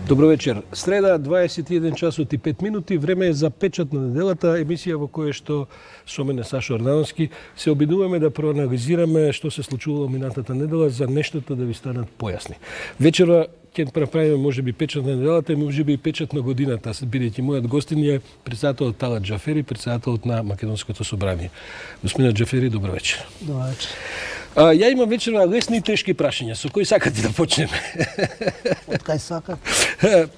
Добро вечер. Среда, 21 часот и 5 минути, време е за печат на неделата, емисија во која што со мене Сашо Арнауски се обидуваме да проанализираме што се случувало минатата недела за нештата да ви станат појасни. Вечера ќе направиме можеби печат на неделата и можеби и печат на годината, бидејќи мојот гостин е председателот Талат Џафери, председателот на Македонското собрание. Господин Џафери, добро вечер. Добро вечер. Ја имам вечера лесни и тешки прашања. Со кој сакате да почнеме? Од кај сакат?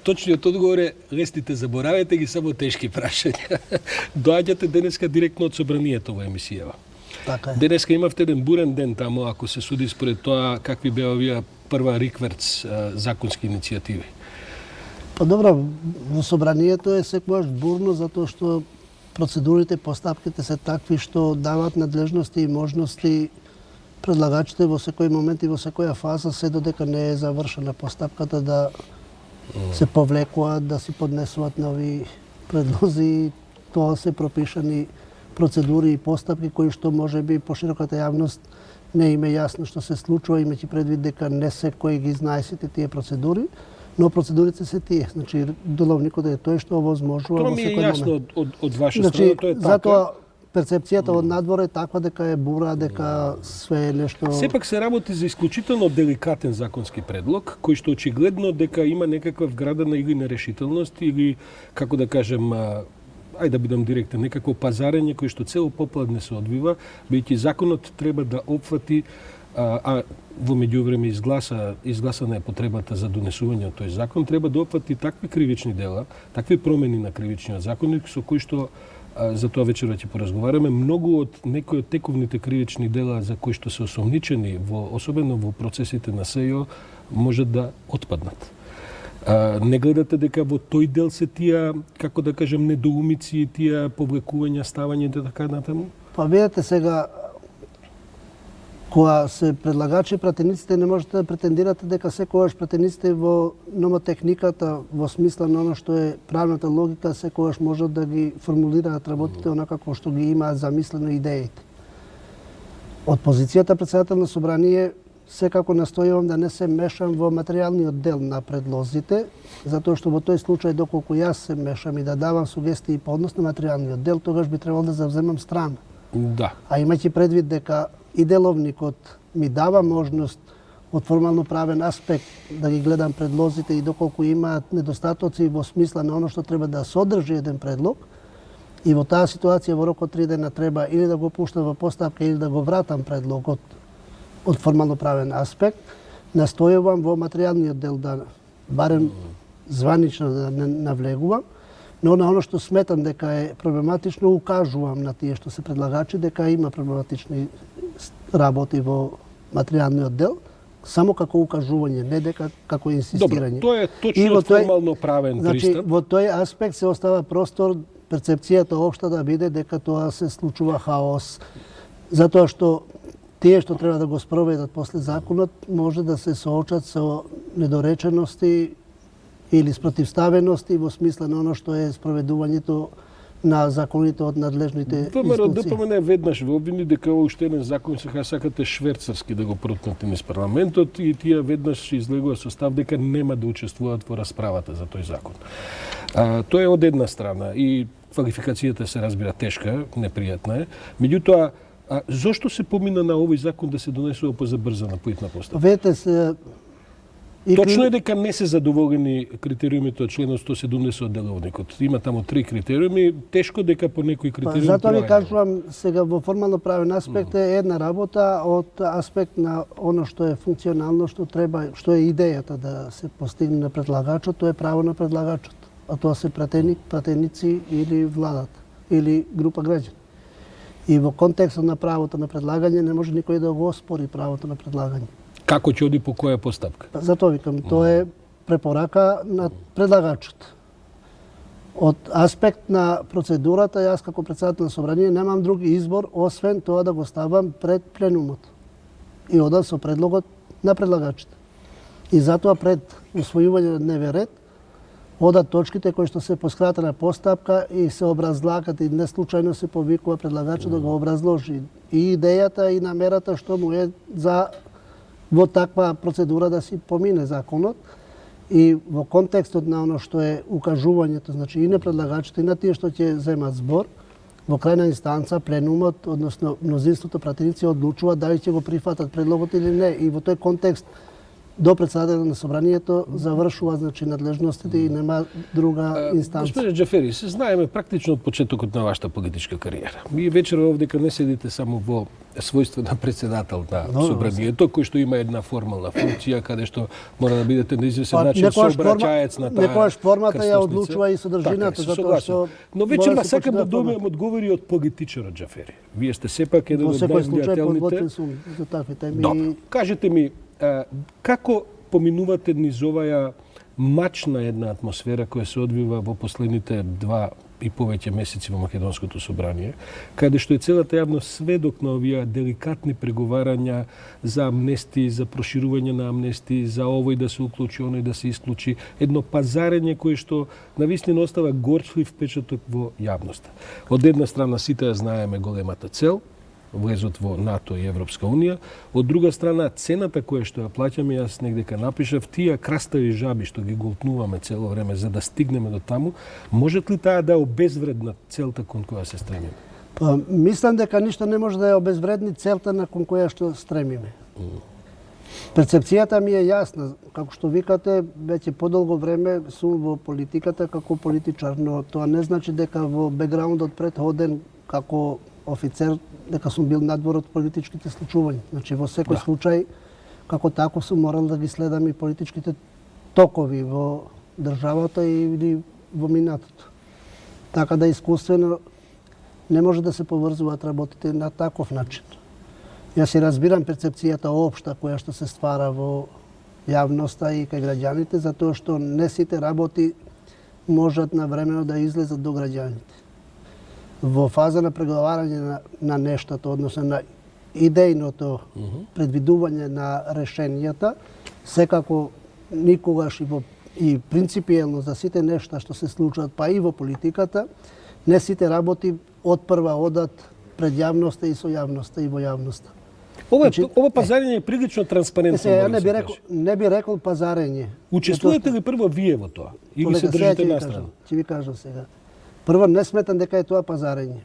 Точниот одговор е лесните заборавете ги, само тешки прашања. Доаѓате денеска директно од собранието во емисијава. Така е. Денеска имавте еден бурен ден таму, ако се суди според тоа какви беа овие прва рикверц законски иницијативи. Па добро, во собранието е секогаш бурно затоа што процедурите, постапките се такви што даваат надлежности и можности предлагачите во секој момент и во секоја фаза се додека не е завршена постапката да се повлекуваат, да си поднесуваат нови предлози. Тоа се пропишани процедури и постапки кои што можеби по широката јавност не им е јасно што се случува, имајќи предвид дека не секој ги знае сите тие процедури, но процедурите се тие. Значи, деловникот е тој што овозможува во секој момент. Тоа ми е јасно од ваша Значи, страна, тоа е така. затоа перцепцијата од надвор е таква дека е бура, дека све е нешто... Сепак се работи за исклучително деликатен законски предлог, кој што очигледно дека има некаква вградена или нерешителност, или, како да кажем, ајде да бидам директен, некакво пазарење кој што цело попладне се одвива, бидејќи законот треба да опфати, а во меѓувреме изгласана е потребата за донесување од тој закон, треба да опфати такви кривични дела, такви промени на кривичниот законник со кои што за тоа вечера ќе поразговараме, многу од некои од тековните кривични дела за кои што се осомничени особено во процесите на СЈО можат да отпаднат. Не гледате дека во тој дел се тие, како да кажем, недоумици, тие повлекувања, ставања и така натаму? Па видете сега, кога се предлагачи пратениците, не можете да претендирате дека секогаш пратениците во номотехниката, во смисла на оно што е правната логика, секогаш можат да ги формулираат работите онака како што ги имаат замислено идеите. Од позицијата председател на собрание секако настојувам да не се мешам во материјалниот дел на предлозите, затоа што во тој случај доколку јас се мешам и да давам сугестии по однос на материјалниот дел, тогаш би требало да завземам страна. Да. А имајќи предвид дека и деловникот ми дава можност од формално правен аспект да ги гледам предлозите и доколку имаат недостатоци во смисла на оно што треба да содржи еден предлог, и во таа ситуација во рок од 3 дена треба или да го пуштам во постапка или да го вратам предлогот од формално правен аспект, настојувам во материјалниот дел да барем званично да не навлегувам, но на оно што сметам дека е проблематично, укажувам на тие што се предлагачи дека има проблематични работи во материјалниот дел, само како укажување, не дека како инсистирање. Добро, тоа е точно формално правен пристап. Значи, во тој аспект се остава простор перцепцијата општа да биде дека тоа се случува хаос, затоа што тие што треба да го спроведат после законот може да се соочат со недоречености или спротивставености во смисла на оно што е спроведувањето на законите од надлежните ВМРО институции. ДПМН веднаш ве обвини дека овој уште еден закон сега сакате шверцарски да го протнете низ парламентот и тие веднаш излегува со став дека нема да учествуваат во расправата за тој закон. Тоа е од една страна и квалификацијата се разбира тешка, непријатна е. Меѓутоа, зошто се помина на овој закон да се донесува по забрзана поитна постапка? Видете се Точно е дека не се задоволени критериумите од членот 170 од деловникот. Има таму 3 критериуми, тешко дека по некои критериуми... Затоа ви кажувам, сега во формално правен аспект е една работа, од аспект на оно што е функционално, што треба, што е идејата да се постигне на предлагачот, тоа е право на предлагачот. А тоа се пратеници или владата, или група граѓани. И во контекстот на правото на предлагање не може никој да го оспори правото на предлагање. Како ќе оди по која постапка? Затоа викам, тоа е препорака на предлагачот. Од аспект на процедурата, јас како председател на собрание немам друг избор освен тоа да го ставам пред пленумот. И одам со предлогот на предлагачите. И затоа пред усвојување на дневен ред одат точките кои што се по скратена постапка и се образлагат и не случајно се повикува предлагачот да го образложи и идејата и намерата што му е за во таква процедура да си помине законот и во контекстот на оно што е укажувањето, значи и на предлагачите и на тие што ќе земат збор, во крајна инстанца пленумот, односно мнозинството пратеници одлучува дали ќе го прифатат предлогот или не. И во тој контекст до председателот на собранието завршува значи надлежностите и нема друга инстанца. Господине Џафери, се знаеме практично од почетокот на вашата политичка кариера. Вие вечера овдека не седите само во својство на председател на собранието, кој што има една формална функција каде што мора да бидете на извесен начин сообраќаец на таа. Некојаш формата ја одлучува и содржината, затоа што но вечерва сакам да добијам одговори од политичарот Џафери. Вие сте сепак еден од највлијателните. За такви теми. Добро. Кажете ми, како поминувате низ оваа мачна една атмосфера која се одвива во последните 2 и повеќе месеци во Македонското собрание, каде што е целата јавност сведок на овие деликатни преговарања за амнестии, за проширување на амнестии, за овој да се уклучи, оној да се исклучи, едно пазарење кое што навистина остава горчлив впечаток во јавноста. Од една страна сите ја знаеме големата цел, влезот во НАТО и Европска Унија. Од друга страна, цената која што ја плаќаме, јас негдека напишав, тие крастави жаби што ги голтнуваме цело време за да стигнеме до таму, можат ли таа да обезвреднат целта кон која се стремиме? Па, мислам дека ништо не може да ја обезвредни целта на кон која што стремиме. Перцепцијата ми е јасна. Како што викате, веќе подолго време сум во политиката како политичар, но тоа не значи дека во бекграундот претходен како офицер дека сум бил надвор од политичките случувања. Значи во секој случај како таков сум морал да ги следам и политичките токови во државата или во минатото. Така да искуствено не може да се поврзуваат работите на таков начин. Јас си разбирам перцепцијата општа која што се ствара во јавноста и кај граѓаните, затоа што не сите работи можат навремено да излезат до граѓаните. Во фаза на преговарање на нештото, односно на идејното предвидување на решенијата, секако никогаш и принципиелно за сите нешта што се случат, па и во политиката, не сите работи одпрва одат пред јавноста и со јавноста и во јавноста. Ова пазарење е прилично транспарентно. Не би рекол пазарење. Учествувате ли прво вие во тоа? Или се држите настрана? Ќе ви кажам сега. Прво, не сметам дека е тоа пазарење.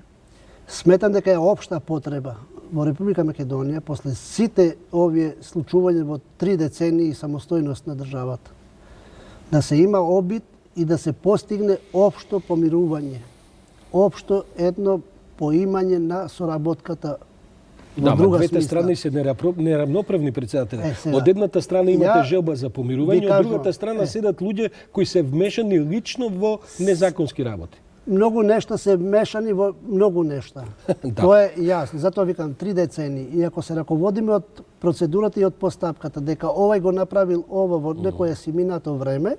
Сметам дека е општа потреба во Република Македонија, после сите овие случувања во 3 децении самостојност на државата, да се има обид и да се постигне општо помирување. Општо едно поимање на соработката во друга двете страни се неравноправни председатели. Од едната страна имате желба за помирување, од другата страна седат луѓе кои се вмешани лично во незаконски работи. Многу нешта се мешани во многу нешта. Тоа е јасно. Затоа викам 3 децении. И ако се раководиме од процедурата и од постапката, дека овај го направил ова во некое си минато време,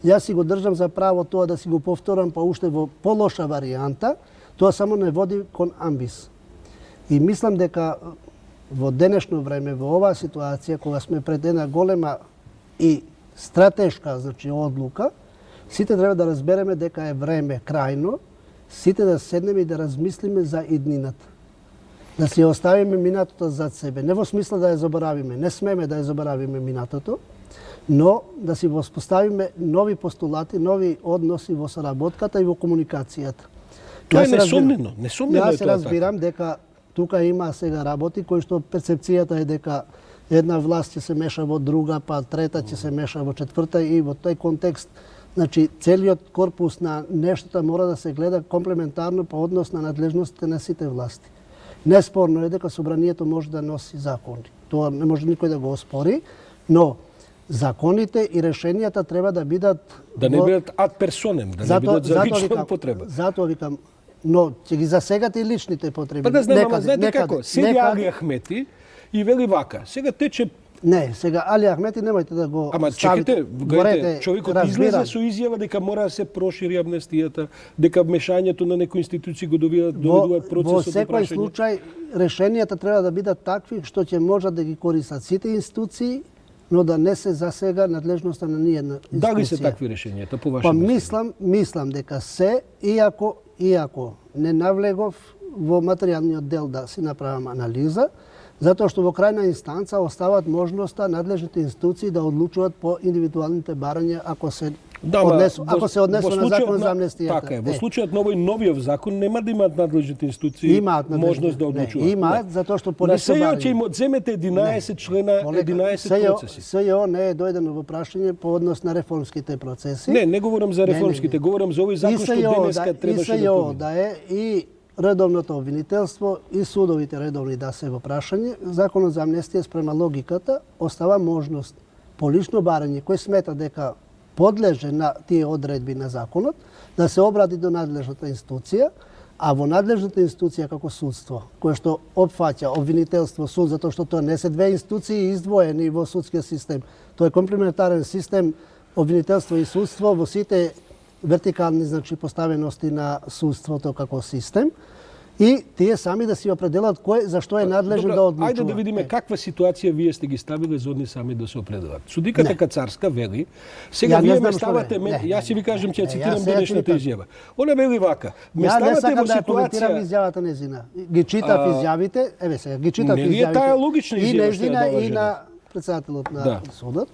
јас си го држам за право тоа да си го повторам, па уште во полоша варијанта, тоа само не води кон амбис. И мислам дека во денешно време, во оваа ситуација, кога сме пред една голема и стратешка, значи, одлука, сите треба да разбереме дека е време крајно, сите да седнеме и да размислиме за иднината. Да си оставиме минатото зад себе. Не во смисла да ја заборавиме, не смеме да ја заборавиме минатото, но да си воспоставиме нови постулати, нови односи во соработката и во комуникацијата. Тоа е несомнено. Јас се разбирам дека тука има сега работи кои што перцепцијата е дека една власт ќе се меша во друга, па трета ќе се меша во четврта и во тој контекст, значи целиот корпус на нештата мора да се гледа комплементарно по однос на надлежностите на сите власти. Неспорно е дека собранието може да носи закони. Тоа не може никој да го оспори, но законите и решенијата треба да бидат не бидат ад персонем, да не бидат за лична употреба. Затоа викам, но ќе ги засегате и личните потреби. Па да знам, ама знаете како, седи Али Ахмети и вели вака, сега тече. Не, сега Али Ахмети немојте да го ама чекайте, гледате, човекот излезе со изјава дека мора да се прошири амнестијата, дека вмешањето на некои институции го доведуваат процесот до прашање. Во секој случај решенијата треба да бидат такви што ќе можат да ги користат сите институции, но да не се засега надлежноста на ниедна институција. Дали се такви решенијата по ваше Па мислам дека се, иако не навлегов во материјалниот дел да си направам анализа, Затоа што во крајна инстанца остават можноста надлежните институции да одлучуваат по индивидуалните барања ако се однесува на закон за амнестијата. Така е, во случајот на овој новиот закон нема да имаат надлежните институции можност да одлучуваат. Имаат, затоа што по лично барање. Ќе им одземете 11 члена, 11 процеси. СЈО не е дојдено во прашање по однос на реформските процеси. Не говорам за реформските, говорам за овој закон што денеска требаше да помине. Да е и редовното обвинителство и судовите редовни да се во прашање. Законот за амнестија спрема логиката остава можност по лично барање кој смета дека подлежи на тие одредби на законот да се обрати до надлежната институција, а во надлежната институција како судство, кое што опфаќа обвинителство, суд, затоа што тоа не се две институции издвоени во судскиот систем. Тоа е комплементарен систем обвинителство и судство во сите вертикални поставености на судството како систем и тие сами да си определат кој зашто е надлежен да одлучува. Ајде да видиме каква ситуација вие сте ги ставиле за они сами да се определат. Судиката Кацарска вели, сега вие ме ставате, јас ќе ви кажам, ќе цитирам денешната изјава. Она вели вака, ме ставате во ситуација... коментирам изјавата незина. Ги читав изјавите, еве сега, ги читав изјавите. Не е таа логична изјава и незина и на председателот на судот.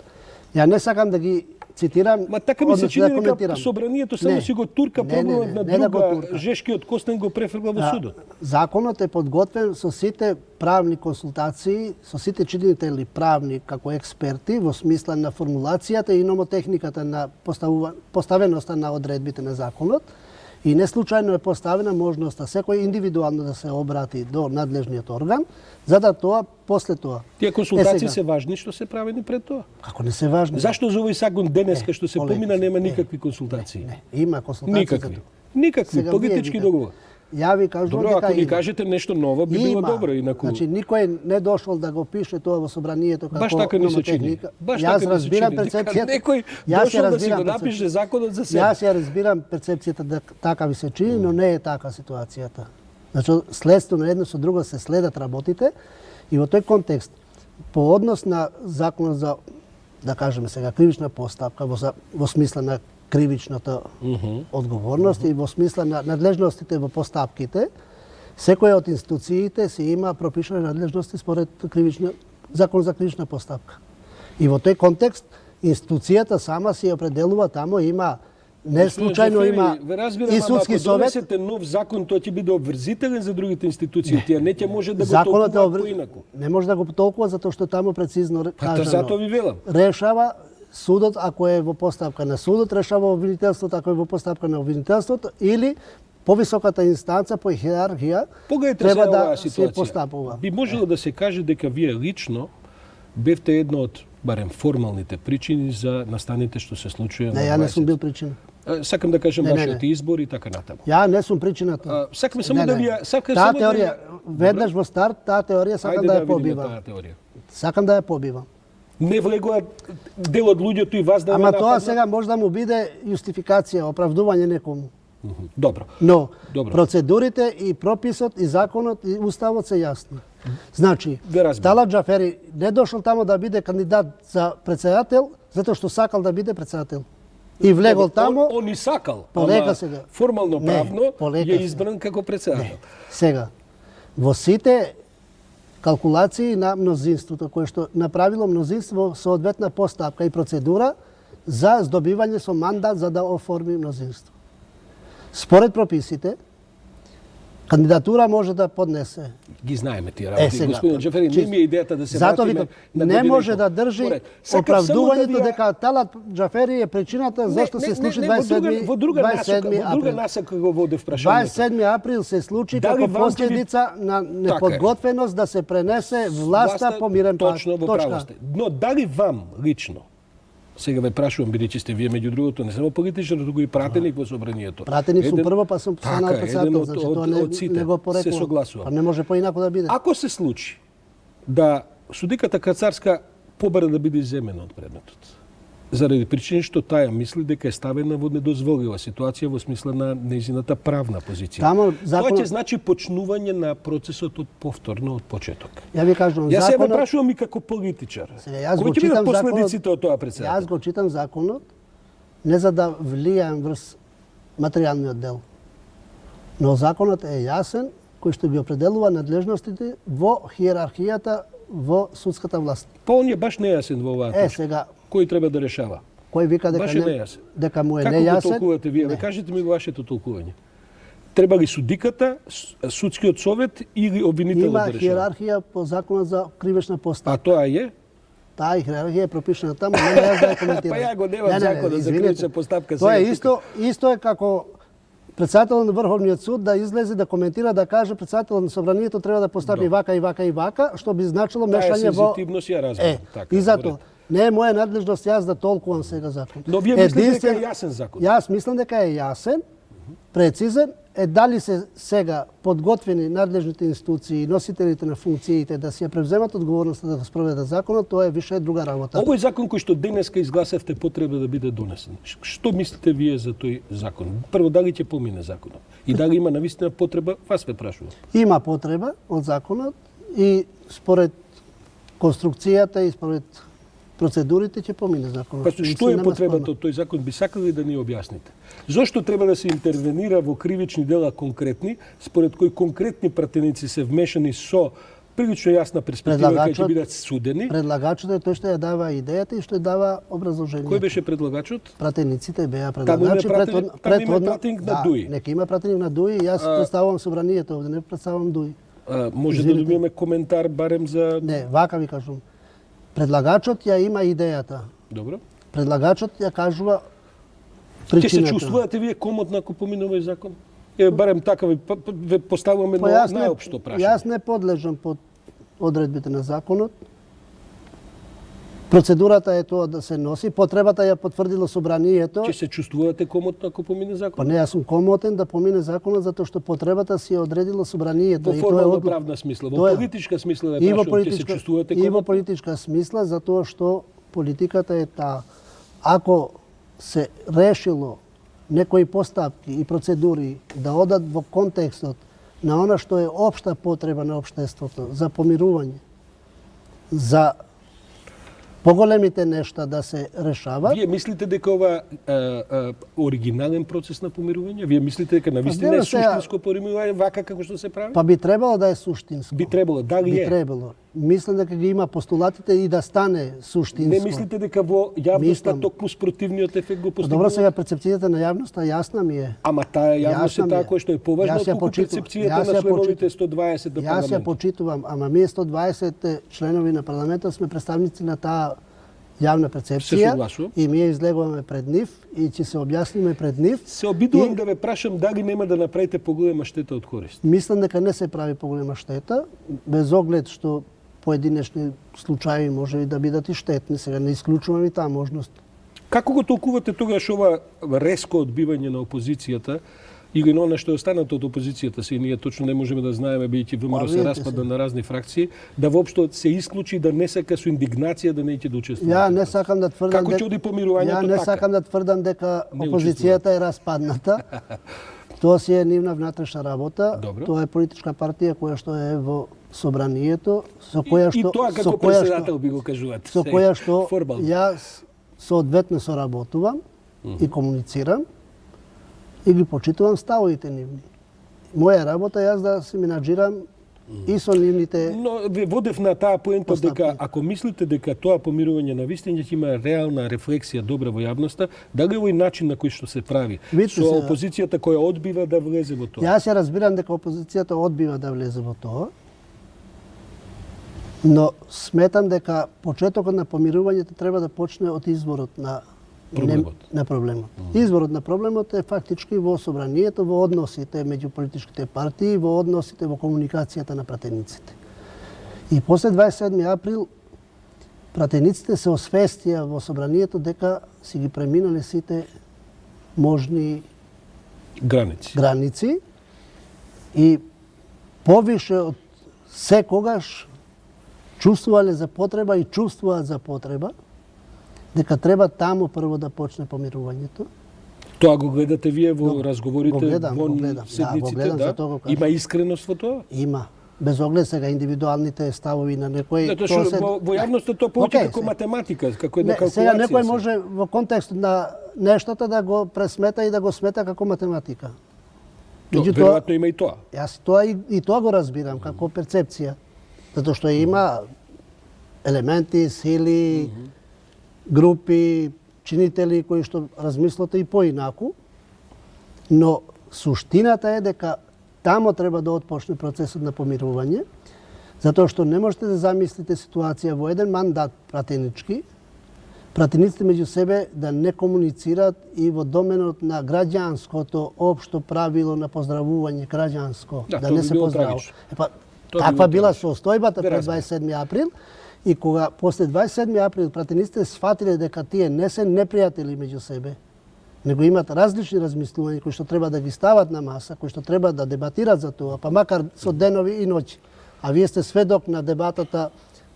Ја не сакам да ги цитирам, ма така ми се чини дека собранието само си го турка проблемот на друга, Жешкиот Костен го префрла во судот. Законот е подготвен со сите правни консултации, со сите чинители правни како експерти во смисла на формулацијата и номотехниката на поставеноста на одредбите на законот. И не случајно е поставена можноста секој индивидуално да се обрати до надлежниот орган, за да тоа, после тоа. Тие консултации се важни што се правени пред тоа? Како не се важни? Зашто за овој закон денеска што се помина нема никакви консултации? Не, има консултации. Никакви, политички договор. Ја ви кажувам дека добро, ако ни кажете нешто ново, би било добро, инаку. Значи никој не дошол да го пише тоа во собранието како баш така не се чини. Баш така не се чини. Некој дошол да си го напише законот за себе. Јас ја разбирам перцепцијата да така ви се чини, но не е така ситуацијата. Значи следствено едно со друго се следат работите и во тој контекст по однос на законот за, да кажеме сега, кривична постапка во смисла на кривичната одговорност и во смисла на надлежностите во постапките, секоја од институциите си има пропишани надлежности според закон за кривична постапка. И во тој контекст институцијата сама си определува, тамо има не случајно има и судски совет. Ако нов закон, тој ќе биде обврзителен за другите институции, тие не ќе може да го толкуваат поинаку. Не може да го толкува затоа што тамо прецизно кажано. Затоа ви велам. Решава судот, ако е во постапка на судот, решава обвинителството, ако е во постапка на обвинителството, или повисоката инстанца по иерархија треба да се постапува. Би можело да се каже дека вие лично бевте една од барем формалните причини за настаните што се случува. Не, ја не сум бил причина. Сакам да кажам вашите избори и така натаму. Ја не сум причината. Сакам само да ви таа теорија веднаш во старт, таа теорија сакам да ја побивам. Сакам да ја побивам. Не влегува дел од луѓето и вас да Ама тоа сега може да му биде јустификација, оправдување некому. Добро. Но процедурите и прописот и законот и уставот се јасни. Значи, Талат Џафери не дошол тамо да биде кандидат за председател затоа што сакал да биде председател. И влегол тамо. Он и сакал. Полека сега. Формално правно е избран како председател. Сега, во сите калкулации на мнозинството, кое што направило мнозинство со одветна постапка и процедура за здобивање со мандат за да оформи мнозинство. Според прописите, кандидатура може да поднесе. Ги знаеме тие работи. Господин Џафери, не ми е идејата да се вратиме на не може да држи оправдувањето дека Талат Џафери е причината зашто се случи 27 насака го води в прашањето. 27 април се случи како последица на неподготвеност да се пренесе власта по мирен пат. Точно во право сте. Но дали вам лично, сега ве прашувам, бидејќи сте вие меѓу другото не само политичар, туку и пратеник во собранието. Пратеник сум прво, па сум станал председател, значи тоа не го порекувам. Се согласувам. Па не може поинаку да биде. Ако се случи да судиката Кацарска побара да биде земена од предметот, заради причини што таа мисли дека е ставена во недозволива ситуација во смисла на нејзината правна позиција. Тоа ќе значи почнување на процесот од повторно од почеток. Ја ви кажувам законот. Јас се прашувам и како политичар. Кои ќе бидат последиците од тоа председател? Јас го читам законот не за да влијаем врз материјалниот дел. Но законот е јасен кој што ги определува надлежностите во хиерархијата во судската власт. Па он е баш нејасен во оваа точка. Сега, Кој треба да решава? кој вика Баш е нејасен. дека му е Како нејасен? го толкувате вие? Не. Кажете ми вашето толкување. Треба ли судиката, судскиот совет или обвинителот Има да решава? хиерархија по законот за кривична А постапка. тоа е? Таа хиерархија е пропишана таму, нема јас да ја коментирам. Па ја го немам законот за извинете. кривична постапка. Тоа е сега тука. исто е како председателот на Врховниот суд да излезе да коментира, да каже председателот на собранието треба да постапи вака и вака и вака, што би значило Таа мешање во сензитивност ја разбирам. Така, и затоа во ред. не е моја надлежност јас да толкувам сега закон. Но вие мислите дека е јасен закон? Јас мислам дека е јасен, прецизен, дали се сега подготвени надлежните институции и носителите на функциите да си ја превземат одговорноста да го спроведат законот, тоа е више друга работа. Овој закон кој што денеска изгласавте потреба да биде донесен. Што мислите вие за тој закон? Прво, дали ќе помине законот? И дали има навистина потреба? Вас ве прашувам. Има потреба од законот и според конструкцијата и според процедурите ќе помине законот. Па што Мислам, е нема потребата спорно. од тој закон? Би сакали да ни објасните. Зошто треба да се интервенира во кривични дела конкретни, според кои конкретни пратеници се вмешани со прилично јасна перспектива кај ќе бидат судени? Предлагачот е тој што ја дава идејата и што ја дава образложение. Кој беше предлагачот? Пратениците беа Таму има предлагачи пратеник на ДУИ. Нека има пратеник на ДУИ, јас представувам собранието овде, не представувам ДУИ. Може да добиеме коментар барем за... Не, вака ви кажувам. Предлагачот ја има идејата. Добро. Предлагачот ја кажува Ќе се причината. чувствувате вие комотно ако помине овој закон? Барем така ве поставуваме Па на јас не- најопшто прашање. Јас не подлежам под одредбите на законот. Процедурата е тоа да се носи, потребата ја потврдило собранието. Ќе се чувствувате комотно ако помине Па закон? не, јас сум комотен да помине законот затоа што потребата си ја одредило собранието. Во и тоа е формално одлука. правна смисла, во Тоа е. политичка смисла да И во прашувам, ќе се политичка чувствувате и во комотно? политичка смисла затоа што политиката е таа. Ако се решило некои постапки и процедури да одат во контекстот на она што е општа потреба на општеството за помирување, за поголемите нешта да се решават, Вие мислите дека ова оригинален процес на помирување? Вие мислите дека навистина е нема сега- суштинско помирување вака како што се прави? па би требало да е суштинско. Би требало, дали Би е? требало. Мислам дека ги има постулатите и да стане суштинско. Не мислите дека во јавноста Мислам. токму спротивниот ефект го Па постигнува? добро, сега перцепцијата на јавноста јасна ми е. Ама таа јавност Јасна е ми таа е. која што е поважна Јас ја отколку почитувам. перцепцијата Јас на ја членовите почитувам. 120 на Јас ја парламент. почитувам, ама ние 120 членови на парламентот сме представници на таа јавна Се перцепција согласувам. и ние излегуваме пред нив и ќе се објасниме пред нив. Се обидувам И- да ве прашам дали нема да направите поголема штета од корист. Мислам дека не се прави поголема штета, без оглед што поединечни случаи може и да бидат и штетни. Сега не исклучувам и таа можност. Како го толкувате тогаш ова резко одбивање на опозицијата или на она што е останато од опозицијата се и ние точно не можеме да знаеме бидејќи ВМРО се видите распада се. на разни фракции, да воопшто се исклучи да не сака со индигнација да не ќе да учествува. Ја не сакам да тврдам Како ќе оди помирувањето Ја не така? сакам да тврдам дека Не опозицијата е распадната. Тоа си е нивна внатрешна работа. Добро. Тоа е политичка партија која што е во собранието, со која И што тоа со како која председател би го кажувате. со сега, која што формално. јас соодветно соработувам и комуницирам и ги почитувам ставовите нивни. Моја работа е јас да се менаџирам и со нивните. Но ве водев на таа поента Постапки. дека ако мислите дека тоа помирување на вистина ќе има реална рефлексија добра во јавноста, дали овој начин на кој што се прави Видите со сега. опозицијата која одбива да влезе во тоа? Јас ја разбирам дека опозицијата одбива да влезе во тоа, но сметам дека почетокот на помирувањето треба да почне од изворот на Проблемот. на проблемот. Изворот на проблемот е фактички во собранието, во односите меѓу политичките партии, во односите во комуникацијата на пратениците. И после 27 април пратениците се освестија во собранието дека си ги преминале сите можни Граници. граници и повише од секогаш чувствувале за потреба и чувствуваат за потреба дека треба таму прво да почне помирувањето. Тоа го гледате вие во разговорите, го гледам, во го гледам. седниците, Да, го гледам, да? затоа го кажам. Има искреност во тоа? Има. Без оглед сега индивидуалните ставови на некој. Затоа што во јавноста тоа повеќе Окей, како се. математика, како една Не, калкулација. сега некој се. може во контекст на нештата да го пресмета и да го смета како математика. Веројатно има и тоа. Јас и тоа го разбирам како перцепција. Затоа што има елементи, сили, групи, чинители кои што размислат и поинаку, но суштината е дека тамо треба да отпочне процесот на помирување, затоа што не можете да замислите ситуација во еден мандат пратенички, пратениците меѓу себе да не комуницираат и во доменот на граѓанското општо правило на поздравување граѓанско, да не се поздравува. Таква била состојбата пред 27 април и кога после 27 април пратениците сфатиле дека тие не се непријатели меѓу себе, него имат различни размислувања кои што треба да ги стават на маса, кои што треба да дебатират за тоа, па макар со денови и ноќи. А вие сте сведок на дебатата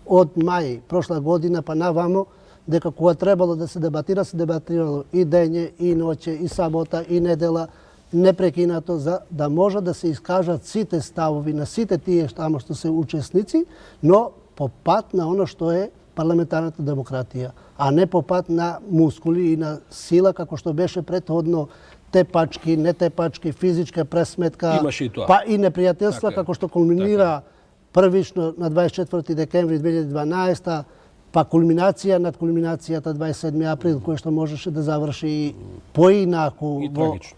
од мај прошла година па навамо, дека кога требало да се дебатира, се дебатирало и дење, и ноќе, и сабота, и недела, непрекинато, за да може да се искажат сите ставови на сите тие тамо што се учесници, но по пат на оно што е парламентарната демократија, а не по пат на мускули и на сила, како што беше претходно тепачки, нетепачки, физичка пресметка, па и непријателства, како што кулминира првично на 24 декември 2012, па кулминација над кулминацијата 27 април, кој што можеше да заврши и поинаку. И трагично.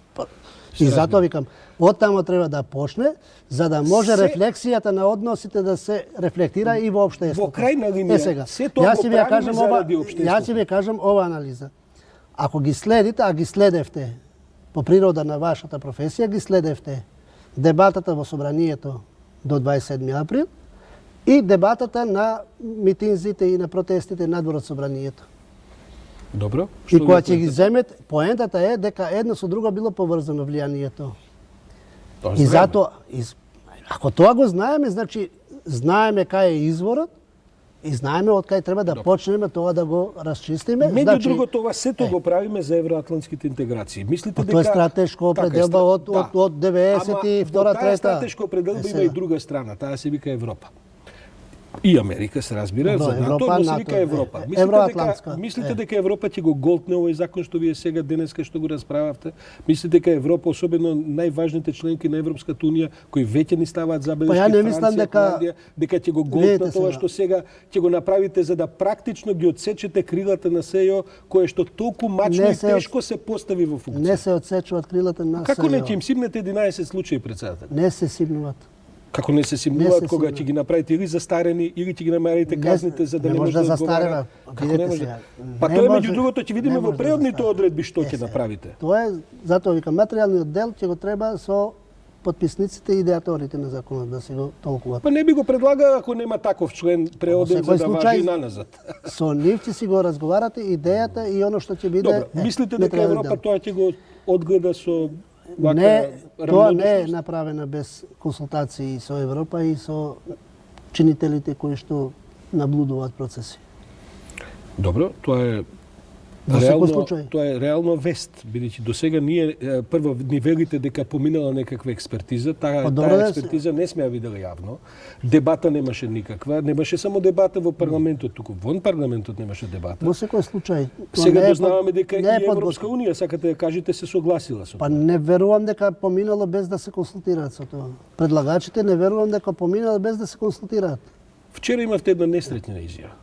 И затоа викам, оттамо треба да почне, за да може рефлексијата на односите да се рефлектира и во општеството. Во крајна линија, се тоа го правиме заради општеството. Јас ќе ви кажам ова анализа. Ако ги следите, а ги следевте, по природа на вашата професија, ги следевте дебатата во собранието до 27 април и дебатата на митинзите и на протестите надвор од собранието. Добро. И кога ќе ги земете, поентата е дека едно со друго било поврзано влијанието. И затоа, ако тоа го знаеме, значи знаеме кај е изворот и знаеме од кај треба да почнеме тоа да го расчистиме. Меѓу другото, ова сето го правиме за евроатлантските интеграции. Мислите дека тоа е стратешко определба од 92-та, 3-та. Таа стратешко определба има и друга страна, таа се вика Европа. И Америка се разбира, за НАТО, но се вика Европа. Мислите дека Европа ќе го голтне овој закон што вие сега денеска што го расправавте? Мислите дека Европа, особено најважните членки на Европската унија, кои веќе ни ставаат забелешки, Франција, Холандија, дека ќе го голтне тоа што сега ќе го направите за да практично ги отсечете крилата на СЕО, кое што толку мачно и тешко се постави во функција. Не се отсечуваат крилата на СЕО. Како не ќе им симнете 11 случаи председател? Не се симнуваат. Како не се симнуваат кога ќе ги направите или застарени, или ќе ги намерите казните за да не може да застарeva. Како не може? Па тоа меѓу другото ќе видиме во преодните одредби што ќе направите. Тоа е, затоа викам, материјалниот дел ќе го треба со подписниците и идеаторите на законот да се го толкуваат. Па не би го предлагал ако нема таков член преоден за да важи наназад. Со нив ќе си го разговарате идејата и оно што ќе биде. Добро, мислите дека Европа тоа ќе го одгледа со тоа не е направено без консултации со Европа и со чинителите кои што наблудуваат процеси. Добро, тоа е реално вест, бидејќи досега ние прво ни велите дека поминала некаква експертиза, таа експертиза не сме ја видела јавно. Дебата немаше никаква, немаше само дебата во парламентот, туку вон парламентот немаше дебата. Во секој случај. Сега дознаваме дека и Европска унија, сакате да кажете, се согласила со тоа. Па не верувам дека поминало без да се консултираат со тоа. Предлагачите не верувам дека поминало без да се консултираат. Вчера имавте една несреќна изјава.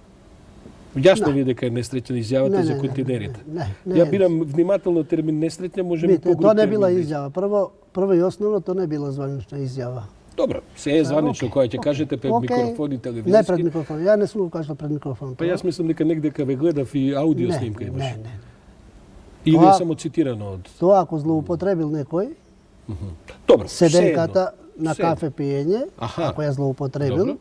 Јасно ви дека е несреќна изјавата за континерите. Ја бирам внимателно термин несреќна, може би погруб. Тоа не била изјава. Прво и основно тоа не била званична изјава. Добро, се е званично која ќе кажете пред микрофон и телевизиски. Не пред микрофон, ја не сум го кажал пред микрофон. Па јас мислам дека негде ве гледав и аудио снимка имаше. Не. Или е само цитирано од... Тоа ако злоупотребил некој, добро, седенката на кафе пиење, ако ја злоупотребил,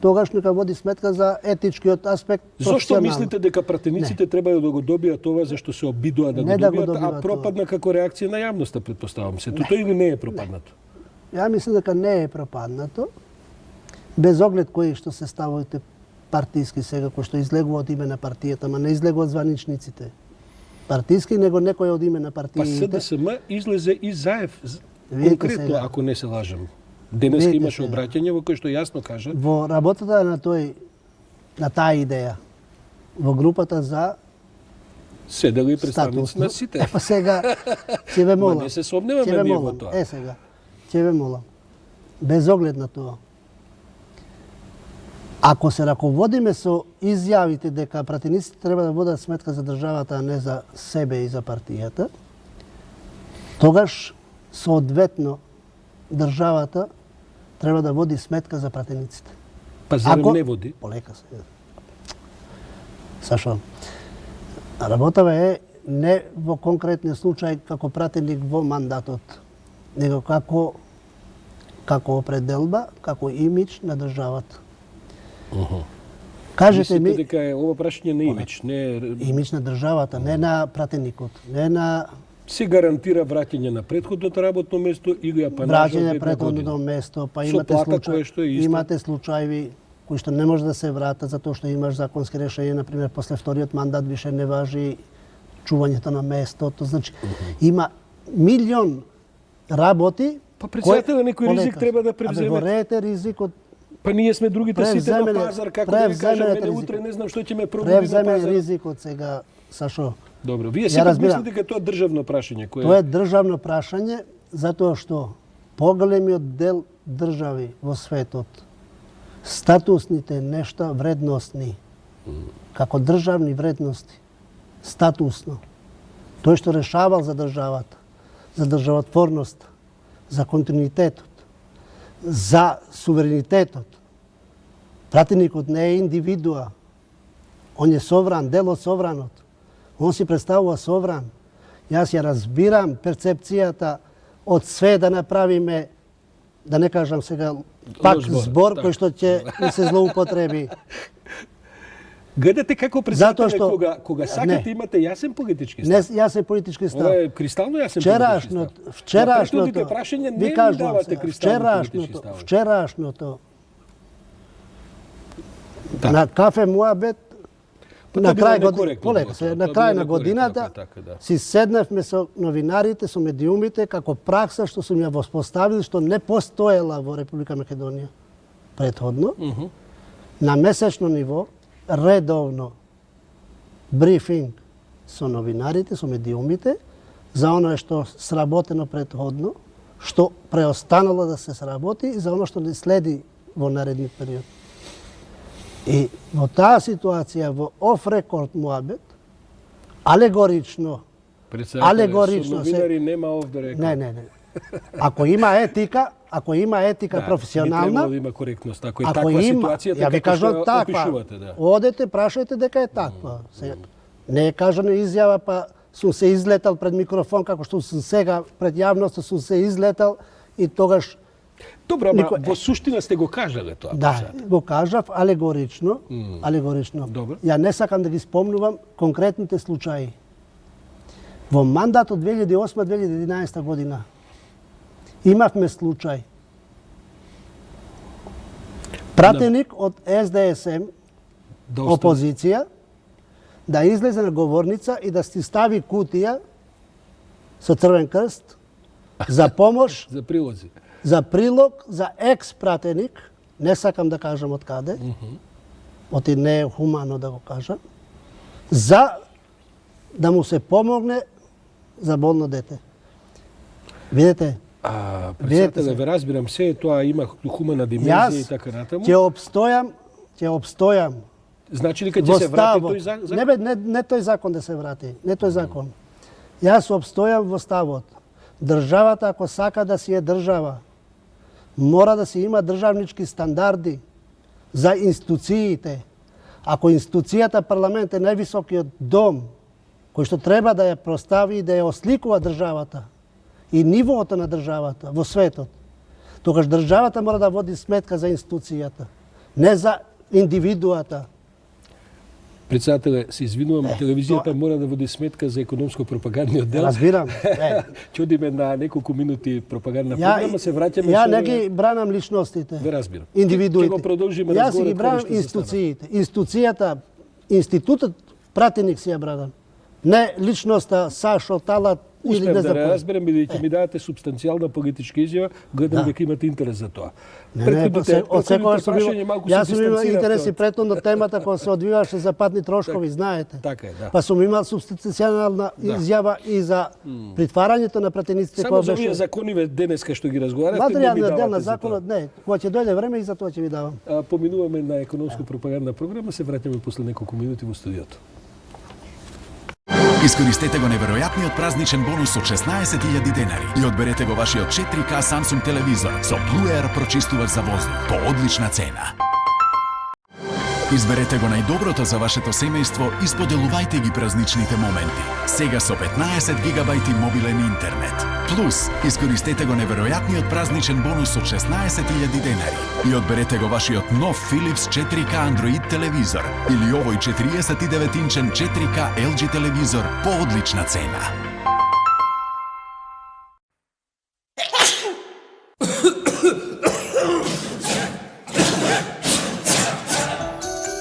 тогаш нека води сметка за етичкиот аспект. Зошто мислите дека пратениците треба да го добијат ова зашто се обидува да го добијат, а пропадна како реакција на јавноста, претпоставам се? Тоа или не е пропаднато? Ја мислам дека не е пропаднато. Без оглед кои што се ставувате партиски сега, кои што излегува од име на партијата, ама не излегува од званичниците. Партиски, него некој од име на партиите. Па СДСМ излезе и заев, конкретно, ако не се лажам. Денеска имаше обраќање во кое што јасно кажа. Во работата на таа идеја, во групата за седели представници на сите. Па сега ќе ве молам. Не се сомневаме ние во тоа. Сега. ќе ве молам, без оглед на тоа, ако се раководиме со изјавите дека пратениците треба да водат сметка за државата, а не за себе и за партијата, тогаш соодветно државата треба да води сметка за пратениците. Па зарем не води? Полека се. Сашо, работава е не во конкретниот случај како пратеник во мандатот, него како определба, како имидж на државата. Кажете ми, дека е ова прашање на имидж, не имидж на државата, не на пратеникот, не на се гарантира враќање на претходното работно место или апанажа враќање од на една претходното година. место, па Со плата која што е иста. имате случаи кои што не може да се вратат затоа што имаш законски решение, на пример после вториот мандат више не важи чувањето на местото, значи има милион работи. Па председателот некој ризик треба да превземе. Абе, горете ризикот. Па ние сме другите сите на Превземете- пазар, како да ви кажам, превземете мене ризик. утре не знам што ќе ме пробуди на Превземе пазар. ризикот сега, Сашо. Добро, вие Ја сепак разбирам. мислите дека тоа е државно прашање кое Тоа е државно прашање затоа што поголемиот дел држави во светот, статусните нешта вредностни, како државни вредности, статусно, тој што решавал за државата, за државотворноста, за континуитетот, за суверенитетот. Пратеникот не е индивидуа, он е совран, дел од совранот. Он си представува совран. Јас ја разбирам перцепцијата од све да направиме, да не кажам сега, пак збор кој што ќе ни се злоупотреби. Гледате како Затоа председателе што- кога сакате Не. имате јасен политички Не, став. јас е политички став. Ова е кристално јасен политички став. На Вчерашното, претходните прашања не ви ми кажувам давате сега, кристално политички ставови. вчерашното Да. на кафе Муабет, Па на тоа било крај некоректно полека, било се, тоа, на тоа крај било на годината некоректно, така, да. си седнавме со новинарите, со медиумите, како пракса што сум ја воспоставил, што не постоела во Република Македонија претходно, на месечно ниво, редовно брифинг со новинарите, со медиумите, за оно што сработено претходно, што преостанало да се сработи и за оно што не следи во наредниот период. И во таа ситуација, во оф рекорд муабет, алегорично, Председателе, со новинари нема овде рекол. не. Ако има етика Да, професионална, би требало да има коректност, ако е ако таква има, ситуацијата ја ви како што кажам ја таква, опишувате, да. одете, прашајте дека е таква. Не е кажано изјава, па сум се излетал пред микрофон, како што сум сега пред јавноста, сум се излетал и тогаш, Добро, ама Никој- во суштина сте го кажале тоа. да, сега. го кажав алегорично. Добро. Ја не сакам да ги спомнувам конкретните случаи. Во мандатот 2008-2011 година имавме случај. Пратеник од СДСМ, Доста. опозиција, да излезе на говорница и да си стави кутија со црвен крст за помош, За прилози. за прилог, за екс-пратеник, не сакам да кажам од каде, оти не е хумано да го кажам, за да му се помогне за болно дете. Видете, Председателе, ве разбирам, се тоа има хумана димензија и јас така натаму. ќе обстојам Значи ли ќе во се врати ставот. тој закон? Не бе, не тој закон да се врати, не тој закон. Јас обстојам во ставот. Државата, ако сака да си е држава, мора да си има државнички стандарди за институциите. Ако институцијата парламент е највисокиот дом кој што треба да ја простави и да ја осликува државата и нивоото на државата во светот, тогаш државата мора да води сметка за институцијата, не за индивидуата. Председателе, се извинувам, телевизијата мора да води сметка за економско-пропагандниот дел. Разбирам. Ќе одиме на неколку минути пропагандна програма, се враќаме Ја со не ги бранам личностите. Ве разбирам. Индивидуите. Ќе го продолжиме Јас си разговорот ги бранам кога што застана. институциите. Институтот пратеник си ја бранам. Не личноста Сашо Талат Успев да запомнам. разберам, бидејќи ми давате субстанцијална политичка изјава, гледам дека имате интерес за тоа. Од секогаш сум прашање имал, малку јас се сум имал дистанцирав интереси од- претhodно темата која се одвиваше за патни трошкови, знаете. Така е, да. Па сум имал субстанцијална изјава и за притварањето на пратениците Само која за овие беше закониве денеска што ги разговаравте, не ми материјалниот дел давате на за тоа. законот, не, кога ќе дојде време и за тоа ќе ви давам. Поминуваме на економско пропагандна програма, се враќаме после неколку минути во студиото. Искористете го неверојатниот празничен бонус од 16.000 денари и одберете го вашиот 4K Samsung телевизор со Blue Air прочистувач за воздух по одлична цена. Изберете го најдоброто за вашето семејство и споделувајте ги празничните моменти. Сега со 15 гигабајти мобилен интернет. Плюс, искористете го неверојатниот празничен бонус од 16.000 денари и одберете го вашиот нов Philips 4K Android телевизор или овој 49-инчен 4K LG телевизор по одлична цена.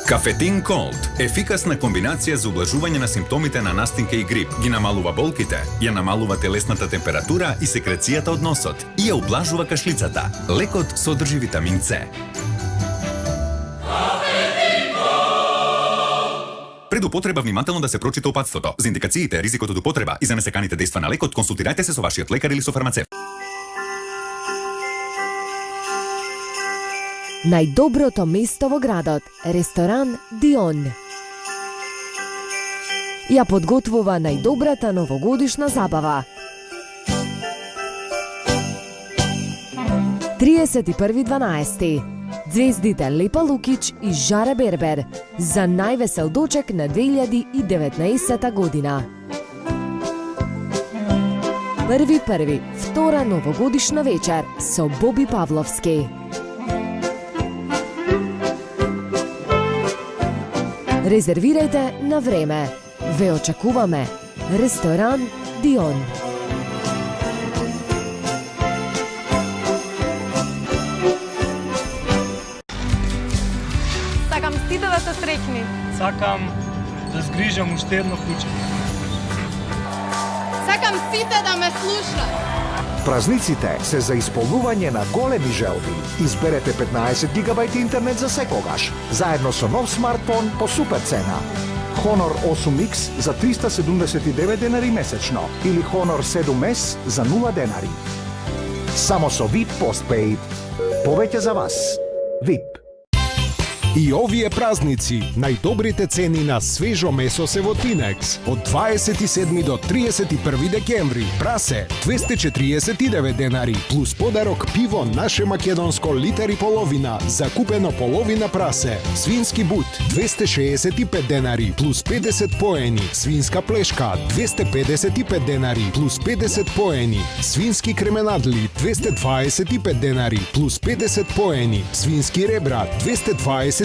Кафетин Колд – ефикасна комбинација за облажување на симптомите на настинка и грип. Ги намалува болките, ја намалува телесната температура и секрацијата од носот и ја облажува кашлицата. Лекот содржи витамин С. Пред употреба внимателно да се прочита опатството. За индикациите, ризикот од употреба и за несеканите дејства на лекот, консултирајте се со вашиот лекар или со фармацевт. Најдоброто место во градот, ресторан Дион. Ја подготвува најдобрата новогодишна забава. 31.12. Звездите Лепа Лукич и Жаре Бербер за највесел дочек на 2019 година. 1.1. Втора новогодишна вечер со Боби Павловски. Резервирајте на време. Ве очекуваме. Ресторан Дион. Сакам сите да се среќни. Сакам да згрижам уште едно куќе. Сакам сите да ме слушаат. Празниците се за исполнување на големи желби. Изберете 15 гигабајт интернет за секогаш, заедно со нов смартфон по супер цена. Honor 8X за 379 денари месечно или Honor 7S за 0 денари. Само со VIP Postpaid. Повеќе за вас. VIP. И овие празници, најдобрите цени на свежо месо се во Тинекс. Од 27 до 31 декември. Прасе 249 денари, плюс подарок пиво наше македонско литар и половина, закупено половина прасе. Свински бут 265 денари, плюс 50 поени. Свинска плешка 255 денари, плюс 50 поени. Свински кременадли 225 денари, плюс 50 поени. Свински ребра 229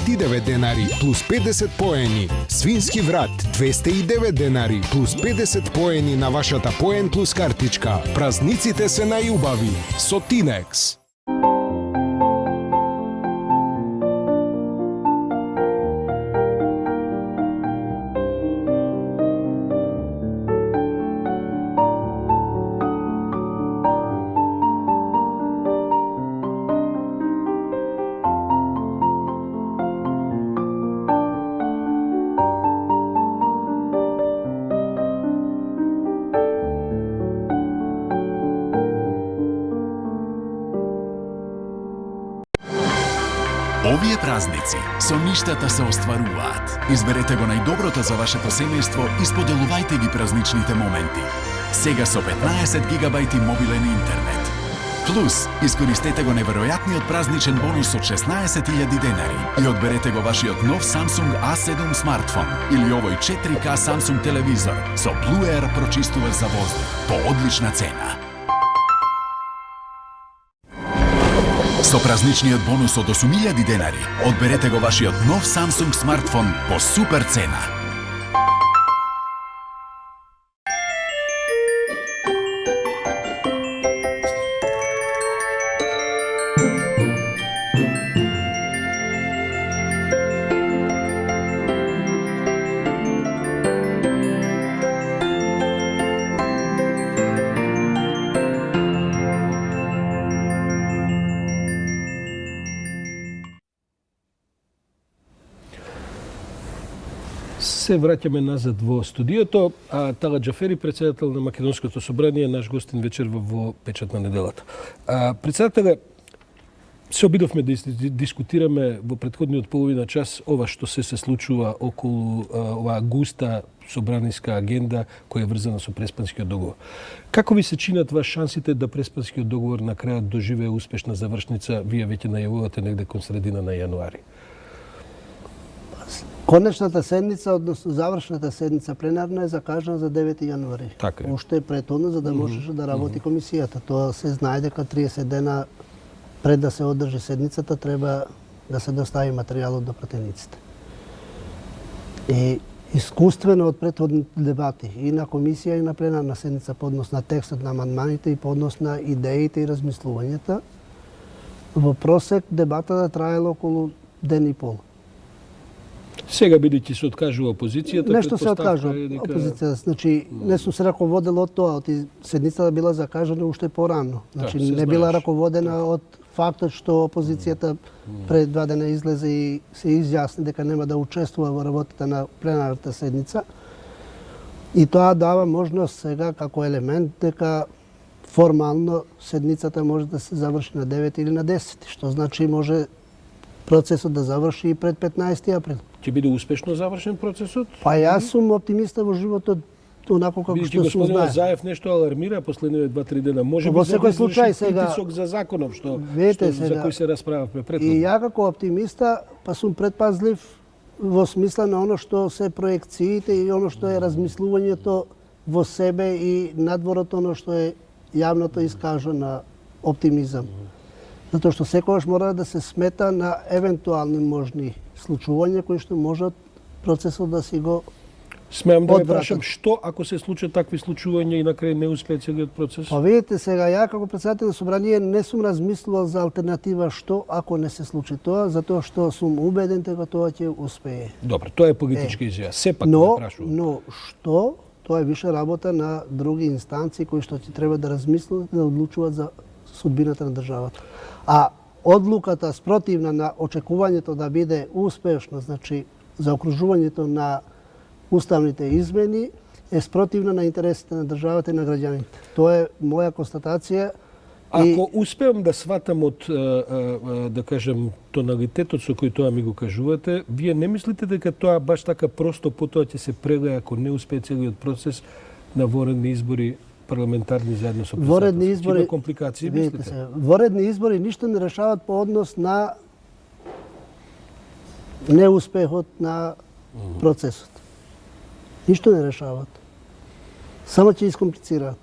денари, плюс 50 поени. Свински врат 209 денари, плюс 50 поени на вашата поен плюс картичка. Празниците се најубави со Тинекс. Овие празници со ништата се остваруваат. Изберете го најдоброто за вашето семејство и споделувајте ги празничните моменти. Сега со 15 гигабајти мобилен интернет. Плюс, искористете го неверојатниот празничен бонус од 16.000 денари и одберете го вашиот нов Samsung A7 смартфон или овој 4K Samsung телевизор со Blue Air прочистувач за воздух по одлична цена. Со празничниот бонус од 8.000 денари одберете го вашиот нов Samsung смартфон по супер цена. Се враќаме назад во студиото. Талат Џафери, председател на Македонското собрание, наш гостин вечер во Печат на неделата. Председателе, се обидовме да дискутираме во претходниот половина час ова што се случува околу оваа густа собраниска агенда која е врзана со Преспанскиот договор. Како ви се чинат шансите да Преспанскиот договор на крајот доживее успешна завршница? Вие веќе најавувате негде кон средина на јануари. Конечната седница, односно завршната седница пленарна е закажана за 9 јануари. Така е. Уште претhodно за да можеше да работи комисијата. Тоа се знае дека 30 дена пред да се одржи седницата треба да се достави материјалот до пратениците. И искуствено од претходните дебати и на комисија и на пленарна седница по однос на текстот на амандманите и по однос на идеите и размислувањата, во просек дебатата траела околу ден и пол. Сега бидејќи се откажува опозицијата, Нешто се откажува опозицијата. Значи, не сум се раководел од тоа, седницата била закажана уште порано. Значи, не била раководена од фактот што опозицијата пред 2 дена излезе и се изјасни дека нема да учествува во работата на пленарната седница. И тоа дава можност сега како елемент дека формално седницата може да се заврши на 9 или на 10, што значи може процесот да заврши и пред 15 април. Ќе биде успешно завршен процесот? Па јас сум оптимиста во животот, онако како што сум знае. Заев нешто алармира последниве 2-3 дена. Може би во секој случај сега притисок за законов што сега, за кој се расправавме претходно. И ја како оптимиста па сум предпазлив во смисла на оно што се проекциите и оно што е размислувањето во себе и надворот оно што е јавното искажано оптимизам. Затоа што секогаш мора да се смета на евентуални можни случувања кои што можат процесот да си го Смеам да ве прашам, што ако се случат такви случувања и на крај не успее целиот процес? Па видите сега, ја како председател на собрание не сум размислувал за алтернатива што ако не се случи тоа, затоа што сум убеден дека тоа ќе успее. Добро, тоа е политичка изјава. Сепак но, ме прашувам. Но што? Тоа е више работа на други инстанции кои што ќе треба да размислат да одлучуваат за судбината на државата. А одлуката спротивна на очекувањето да биде успешно, значи за окружувањето на уставните измени, е спротивна на интересите на државата и на граѓаните. Тоа е моја констатација. Ако успеам да сватам од, да кажем, тоналитетот со кој тоа ми го кажувате, вие не мислите дека тоа баш така просто потоа ќе се прелее ако не успее целиот процес на воредни избори парламентарни заедно со председателство? Воредни избори, има компликации, мислите? Воредни избори ништо не решават по однос на неуспехот на процесот. Ништо не решават. Само ќе искомплицираат.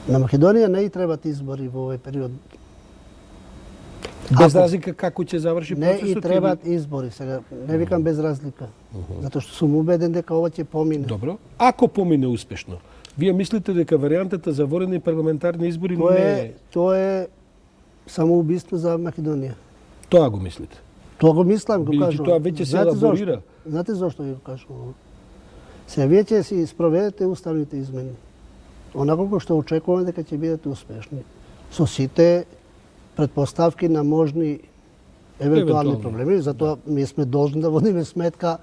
На Македонија не и требат избори во овој период. Без разлика како ќе заврши процесот? Не и требат избори, сега не викам без разлика. Затоа што сум убеден дека ова ќе помине. Добро. Ако помине успешно, вие мислите дека варијантата за воредни парламентарни избори не е... Тоа е самоубиство за Македонија. Тоа го мислите? Тоа го мислам, го кажувам. Тоа веќе се елаборира. Знаете зошто ви го кажувам? Сега вие ќе си спроведете уставните измени. Онако кој што очекуваме дека ќе бидете успешни. Со сите предпоставки на можни евентуални проблеми, затоа ние сме должни да водиме сметка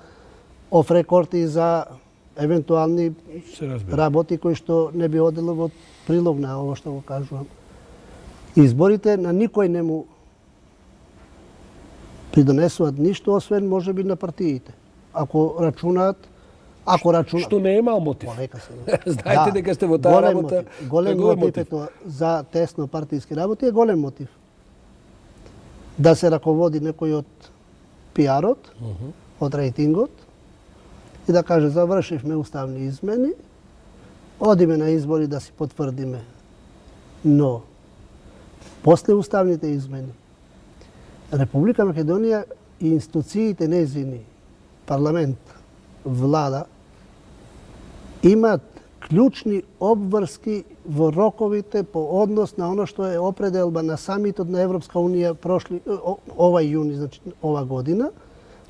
оф рекорд и за евентуални работи кои што не би одело во прилог на ово што го кажувам. Изборите на никој не му придонесуваат ништо, освен можеби на партиите. Ако рачунаат, Што не е мал мотив. Знаете дека сте во таа работа. Голем мотив за тесно партиски работи е голем мотив. Да се раководи некој од пиарот, од рейтингот и да каже завршивме уставни измени, одиме на избори да си потврдиме. Но после уставните измени Република Македонија и институциите незини, парламент, влада, имаат клучни обврски во роковите по однос на оно што е определба на самитот на Европска Унија овај јуни, значи ова година,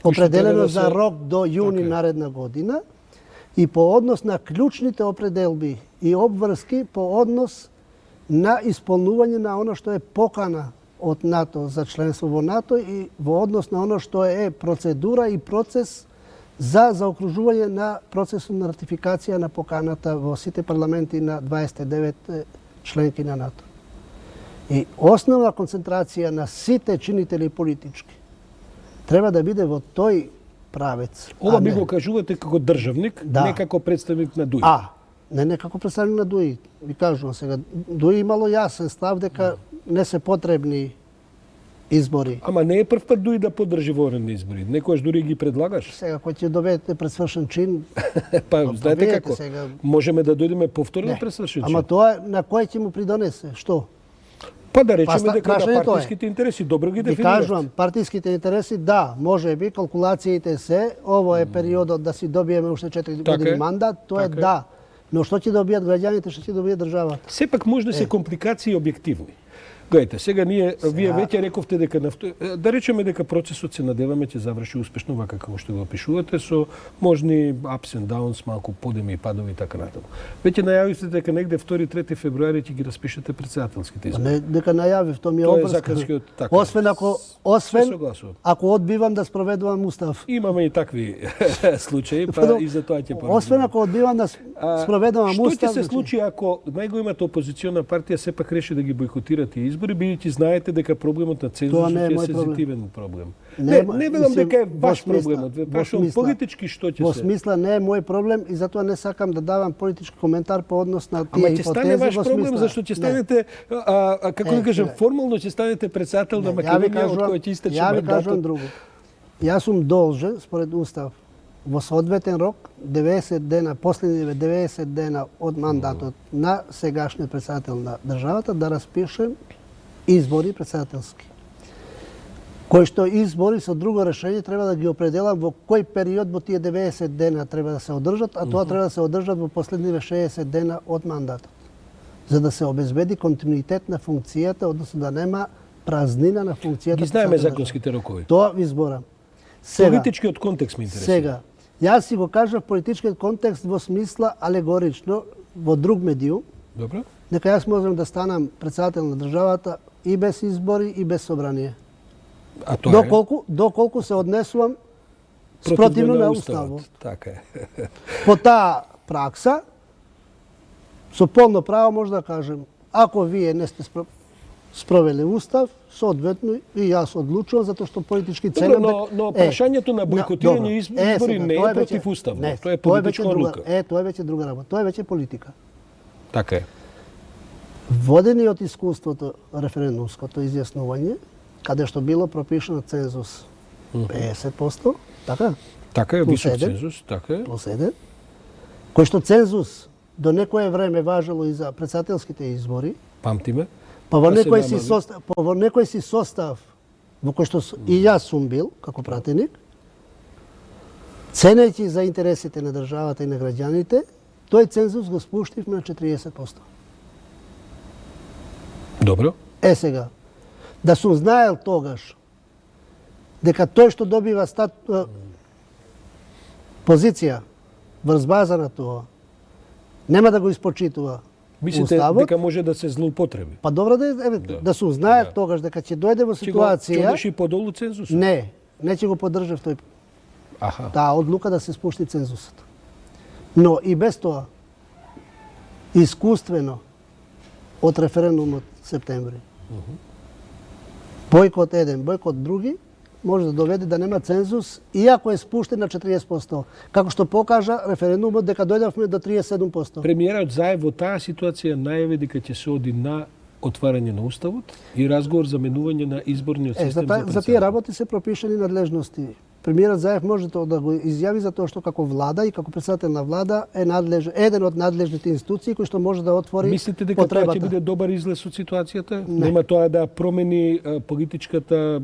определено за рок до јуни наредна година, и по однос на клучните определби и обврски по однос на исполнување на оно што е покана од НАТО за членство во НАТО и во однос на оно што е процедура и процес за заокружување на процесот на ратификација на поканата во сите парламенти на 29 членки на НАТО. И основна концентрација на сите чинители политички треба да биде во тој правец. Ова ми го кажувате како државник, не како представник на ДУИ. Не како представник на ДУИ. Ви кажувам сега, ДУИ имало јасен став дека не се потребни избори. Ама не е прв пат ДУИ да поддржи воорени избори. Некојаш дури ги предлагаш. Сега кој ќе доведете пред свршен чин, па знаете како? Сега... Можеме да дојдеме повторно пред свршен чин. Ама тоа на кој ќе му придонесе? Што? Па да речеме дека на партиските интереси добро ги дефинирате. Ви кажувам, партиските интереси, да, може би, калкулациите се, ово е периодот да си добиеме уште 4 години мандат, тоа е да. Но што ќе добијат граѓаните, што ќе добијат државата? Сепак може да се компликации објективни. Гледайте, сега вие веќе рековте дека да речеме дека процесот се надеваме ќе заврши успешно вака како што го опишувате со можни ups and downs, малку подеми и падови и така натаму. Веќе најавивте дека негде 2-3 февруари ќе ги распишете председателските избори. Не дека најавив, тоа ми е обврска. Освен ако одбивам да спроведувам устав. Имаме и такви случаи, па и за тоа ќе поговориме. Освен ако одбивам да спроведувам устав. Што ќе се случи ако најголемата опозициона партија сепак реши да ги бойкотирате избори, бидејќи знаете дека проблемот на цензусот е сензитивен проблем. Не велам дека е ваш проблемот, ве прашувам политички што ќе се. Во смисла не е мој проблем и затоа не сакам да давам политички коментар по однос на тие ипотези. Ама ќе стане ваш проблем зашто ќе станете како да кажам формално ќе станете председател на Македонија од кој ќе истече мандатот. Ја ви кажувам друго. Јас сум должен според устав во соодветен рок 90 дена, последните 90 дена од мандатот на сегашниот председател на државата да распишем избори председателски. Кои што избори со друго решение треба да ги определам во кој период во тие 90 дена треба да се одржат, а тоа треба да се одржат во последните 60 дена од мандатот. За да се обезбеди континуитет на функцијата, односно да нема празнина на функцијата. Ги знаеме законските рокови. Тоа ви зборам. Политичкиот контекст ме интересува. Сега, јас си го кажав политичкиот контекст во смисла алегорично во друг медиум. Добро. Дека јас можам да станам председател на државата и без избори и без собрание. А тоа доколку се однесувам спротивно на уставот. Така е. По таа пракса, со полно право може да кажем, ако вие не сте спровели устав, соодветно и јас одлучувам затоа што политички ценам. Но прашањето на бойкотирање избори не е против уставот. Тоа е политичка одлука. Тоа е веќе друга работа. Тоа е веќе политика. Така е. Водени од искуството референдумското изјаснување, каде што било пропишано цензус 50%, така? Така е, висок цензус, така е. Плюс 1. Кој што цензус до некое време важело и за председателските избори. Памтиме. Па во некој си состав во кој што и јас сум бил како пратеник, ценејќи за интересите на државата и на граѓаните, тој цензус го спуштивме на 40%. Добро. Сега, да сум знаел тогаш дека тој што добива позиција врз база на тоа, нема да го испочитува мислите уставот, дека може да се злоупотреби? Па добро да сум знаел тогаш дека ќе дојде во ситуација... Ќе одеше и подолу цензусот? Не ќе го поддржав тој. Таа одлука да се спушти цензусот. Но и без тоа, искуствено, од референдумот септември, бојкот еден, бојкот други, може да доведе да нема цензус, иако е спуштен на 40%. Како што покажа референдумот дека дојдовме до 37%. Премиерот Заев во таа ситуација најави дека ќе се оди на отварање на уставот и разговор за менување на изборниот систем за за тие работи се пропишани надлежности. Премиерот Заев може да го изјави затоа што како влада и како председател на влада е еден од надлежните институции кој што може да отвори потребата. Мислите дека тоа ќе биде добар излез од ситуацијата? Нема тоа да промени политичката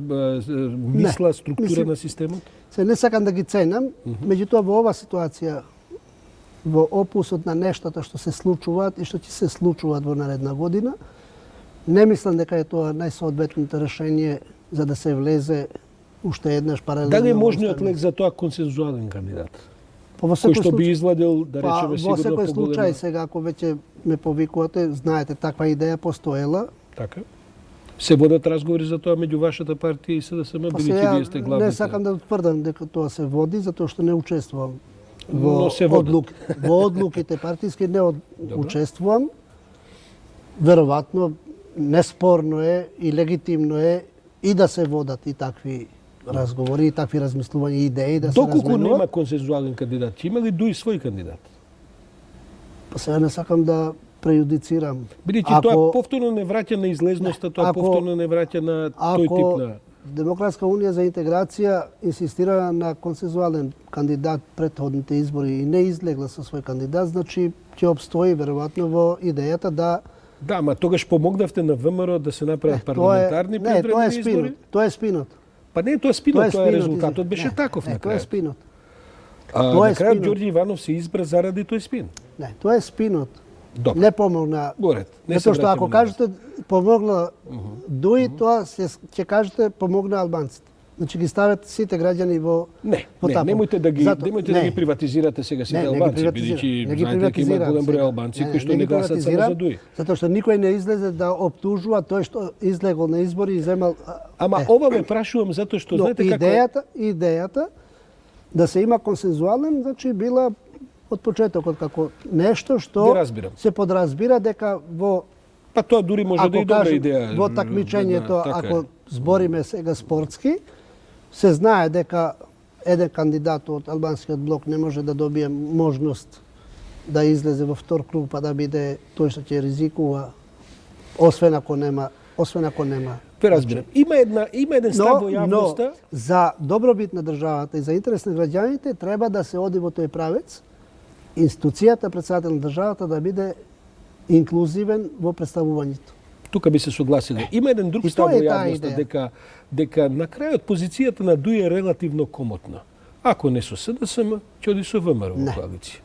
мисла, структура на системот? Се не сакам да ги ценам, меѓутоа во ова ситуација, во опусот на нештата што се случуваат и што ќе се случуваат во наредна година, не мислам дека е тоа најсоодветното решение за да се влезе уште еднаш паралелно. Дали е можниот лек за тоа консензуален кандидат? Кој што би извладил, да речеме, сигурно поголема... Во секој случај, сега, ако веќе ме повикувате, знаете, таква идеја постоела. Така. Се водат разговори за тоа меѓу вашата партија и СДСМ, бидејќи вие сте главните. Не сакам да тврдам дека тоа се води, затоа што не учествувам Но се водат. во одлуките партиски не учествувам. Веројатно неспорно е и легитимно е и да се водат и такви разговори, и такви размислувања, идеи да се Доколку разменуват. нема консензуален кандидат, има ли дуи свој кандидат? Па сега не сакам да преюдицирам. Бидејќи тоа повторно не враќа на излезноста, тоа повторно не враќа на тој тип на... Демократска унија за интеграција инсистира на консензуален кандидат претходните избори и не излегла со свој кандидат, значи ќе обстои веројатно во идејата да Да, ма тогаш помогнавте на ВМРО да се направат парламентарни предвремени избори? Тоа е спинот. Па не, тоа е спинот, тоа е резултатот беше таков на Тоа е крајот. спинот. На крајот Ѓорѓе Иванов се избра заради тој спин. Не, тоа е спинот. Добро. Не помогна. Горет. Не се Затоа што ако враќаме кажете помогна Дуи, тоа ќе кажете помогна албанците. Значи ги стават сите граѓани во тапок. Немојте да ги приватизирате сега сите албанци, бидејќи знаете дека има голем број албанци кои што не гласат само за Дуи. Затоа што никој не излезе да оптужува тој што излегол на избори и земал. Ама ова ме прашувам затоа што знаете како идејата да се има консензуален, значи била од почетокот како нешто што се подразбира дека во Па тоа дури може да е добра идеја. Во такмичењето, ако збориме сега спортски, се знае дека еден кандидат од албанскиот блок не може да добие можност да излезе во втор круг па да биде тој што ќе ризикува, освен ако нема. Ве разбирам. Има еден став во јавноста. Но за добробит на државата и за интерес на граѓаните треба да се оди во тој правец. Институцијата председател на државата да биде инклузивен во представувањето. Тука би се согласиле. Има еден друг став во јавноста дека на крајот позицијата на Дуи е релативно комотна. Ако не со СДСМ, ќе оди со ВМРО во коалиција.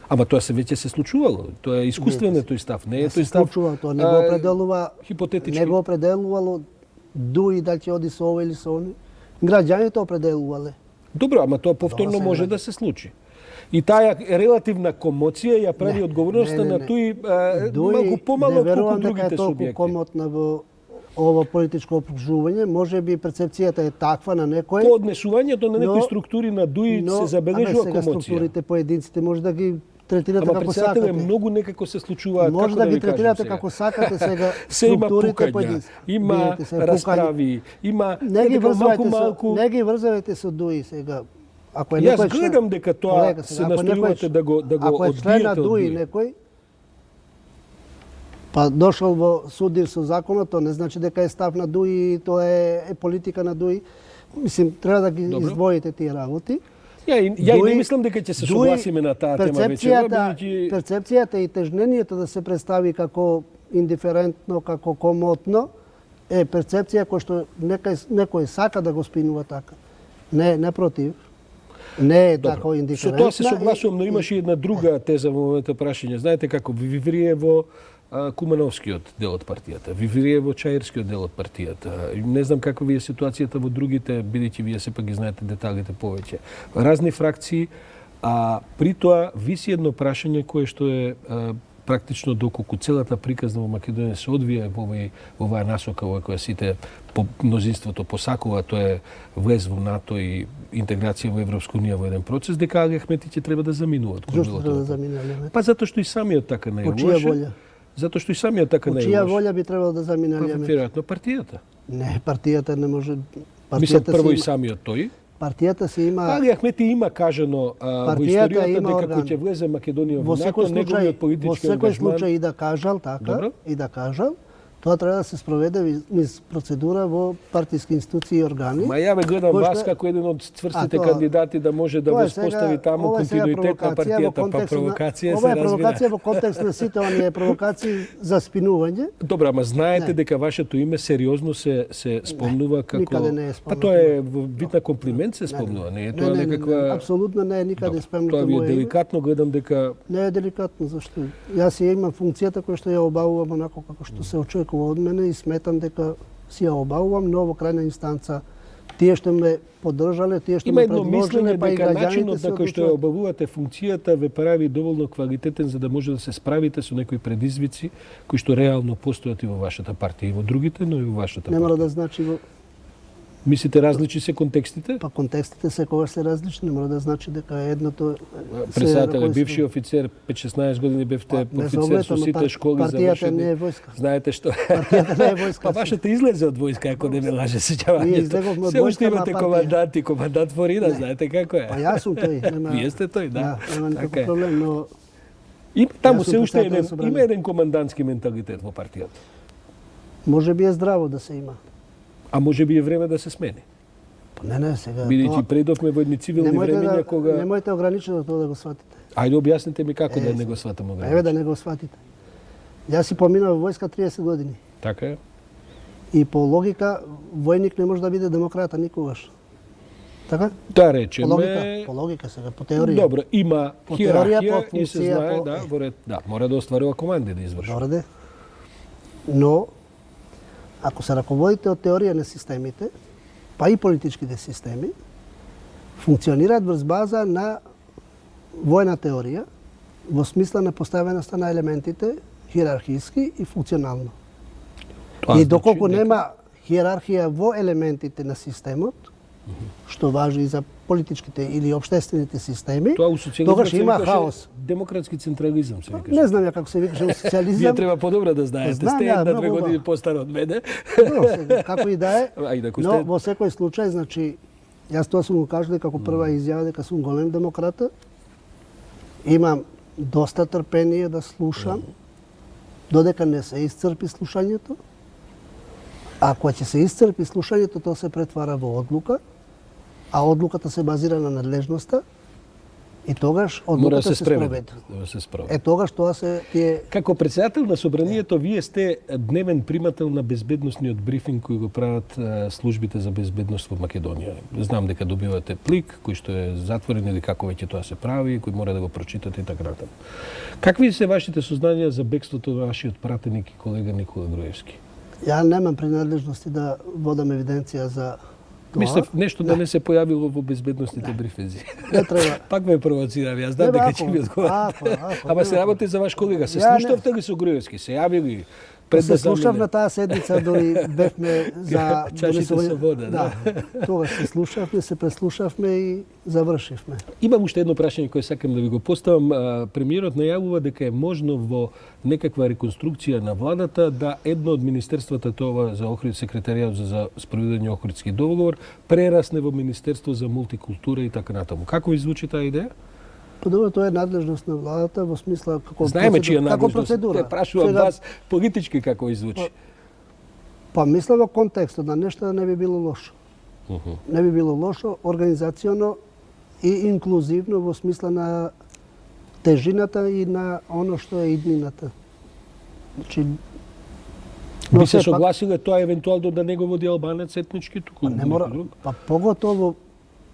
Ама тоа веќе се случувало. Тоа е искуствен тој став. Не е тој став. Тоа не го определува хипотетички. Не го определувало Дуи дали ќе оди со ова или со они. Граѓаните определувале. Добро, ама тоа повторно може да се случи. И таа релативна комоција ја прави одговорноста на Дуи малку помало отколку другите субјекти. Не верувам дека е толку комотна во ова политичко опружување, може би перцепцијата е таква на некој. По однесувањето на некои структури на Дуи се забележува комоција. Структурите поединците може да ги третирате како сакате. Ама многу некако се случуваат, може како да ги третирате како сакате сега. Се има пукања, има расправи, има малку. Не ги врзавате со Дуи сега. Јас гледам дека тоа се настојувате да го одбиете. Ако е член на Дуи некој, па дошол во судир со законот, тоа не значи дека е став на Дуи и тоа е политика на Дуи. Мислим, треба да ги издвоите тие работи. Ја и не мислам дека ќе се согласиме на таа тема вечера. Перцепцијата и тежнението да се представи како индиферентно, како комотно, е перцепција која што некој сака да го спинува така. Не против. Не е тако индиферентна. Со тоа се согласувам, но имаше една друга теза во момента прашање. Знаете како, Виврие во Кумановскиот дел од партијата, Виврие во Чаирскиот дел од партијата. Не знам каква ви е ситуацијата во другите, бидејќи вие сепак ги знаете деталите повеќе. Разни фракции, а при тоа виси едно прашање кое што е практично доколку целата приказна во Македонија се одвија во оваа насока во која сите мнозинството посакува, тоа е влез во НАТО и интеграција во Европска унија во еден процес, дека Али Ахмети ќе треба да заминуваат. Зошто треба да замине? Па затоа што и самиот така не е лош. По чија волја? Затоа што и самиот така не е лош. По чија волја би требало да замине Али Ахмети? Веројатно партијата. Не, партијата не може. Мислам прво и самиот тој. Партијата се има. Али Ахмети има кажано во историјата дека кога ќе влезе Македонија во НАТО, неговиот политички ангажман. Во секој случај и да кажал така, и да кажал, тоа треба да се спроведе низ процедура во партиски институции и органи. Ма ја ве гледам вас како еден од цврстите кандидати да може да воспостави таму континуитет на партијата, па провокација се разбира. Ова е провокација во контекст на сите оние провокации за спинување. Добро, ама знаете дека вашето име сериозно се спомнува како... Никаде не е спомнува. Па тоа е во вид на комплимент се спомнува, не е тоа некаква... Апсолутно не е никаде спомнато тоа ви е деликатно, гледам дека... Не е деликатно, зашто? Јас ја имам функцијата која што ја обавувам онако како што се очекува од мене и сметам дека си ја обавувам, но во крајна инстанца тие што ме поддржале, тие што Има ме едно мислење предложиле, па и дека граѓаните начинот се на кој што ја одлучуваат. обавувате функцијата ве прави доволно квалитетен за да може да се справите со некои предизвици кои што реално постојат и во вашата партија и во другите, но и во вашата Не мора партија. да значи во Мислите различни се контекстите? па контекстите секогаш се различни, не мора да значи дека едното Председател е се- бивши офицер, 5-16 години бевте не офицер зовете, со ама сите школи партијата не завршени. е војска. Знаете што? Партијата не е војска. Па вашата излезе од војска, ако не ме лаже Ние сеќавањето. излеговме од Се уште војска, имате ама командант и командант Форина, знаете како е. Па јас сум тој, нема. Вие сте тој, да. Нема никаков Така е. проблем, но Има таму Јас сум се уште председател на еден, собрание. има еден командантски менталитет во партијата. може би е здраво да се има. А може би е време да се смени. Па не, сега. Бидејќи предовме во едни цивилни времења кога Немојте ограничено тоа да го сватите. Ајде објасните ми како да не го сватам Еве ограничено. да не го сватите. Јас си поминав во војска 30 години. Така е. И по логика, војник не може да биде демократа никогаш. Така? Да речеме. По логика сега, по теорија. Добро, има По теорија, хиерархија по и се функција, знае, по- да, во ред, да, мора да остварува команди да извршува. Добре де. Но, ако се раководите од теорија на системите, па и политичките системи, функционираат врз база на војна теорија, во смисла на поставеноста на елементите хиерархиски и функционално. Тоа И доколку дека- нема хиерархија во елементите на системот, што важи и за политичките или обштествените системи, Тоа у социјализмот тогаш се има викаше хаос. демократски централизам се викаше. Не знам ја како се викаше во Вие социјализам. треба подобро да знаете. Знам Сте ја, една-две многу години убаво. постар од мене. Но, сега, како и да е, Ајде, ако но сте- во секој случај, значи, јас тоа сум го кажал како прва изјава дека сум голем демократа. Имам доста трпение да слушам, додека не се исцрпи слушањето. Ако ќе се исцрпи слушањето, тоа се претвара во одлука, а одлуката се базира на надлежноста, и тогаш Мора да одлуката се се спроведе. спроведе. Да се спроведе. Е, тогаш тоа се тие Како председател на собранието, вие сте дневен примател на безбедносниот брифинг кој го прават службите за безбедност во Македонија. Знам дека добивате плик кој што е затворен или како веќе тоа се прави, кој мора да го прочитате и така натаму. Какви се вашите сознанија за бегството на вашиот пратеник и колега Никола Груевски? Ја немам принадлежности да водам евиденција за тоа. Мислев нешто да не се појавило во безбедносните брифинзи. Не треба. Пак ме провоцирам, јас знам Не, дека ако, ќе ми одговарате. Ама се нема. работи за ваш колега. Се Ја не- слушнавте ли со Груевски? Се јави ли? Пред Се да слушав замине? на таа седница, дори бевме за Чашите со вода, да. Тогаш се слушавме, се преслушавме и завршивме. Имам уште едно прашање кое сакам да ви го поставам. Премиерот најавува дека е можно во некаква реконструкција на владата да едно од министерствата, тоа за секретаријат за спроведување Охридски договор, прерасне во Министерство за мултикултура и така натаму. Како ви звучи таа идеја? Па добро, тоа е надлежност на владата во смисла како Знаеме чија како надлежност. процедура. Те прашувам Сега, вас политички како ви звучи. Па мисля во контекстот на нешто не би било лошо. Не би било лошо организационо и инклузивно во смисла на тежината и на оно што е иднината. Значи, Би се сепак- согласиле тоа евентуално да не го води албанец етнички туку Не мора, некој друг? па поготово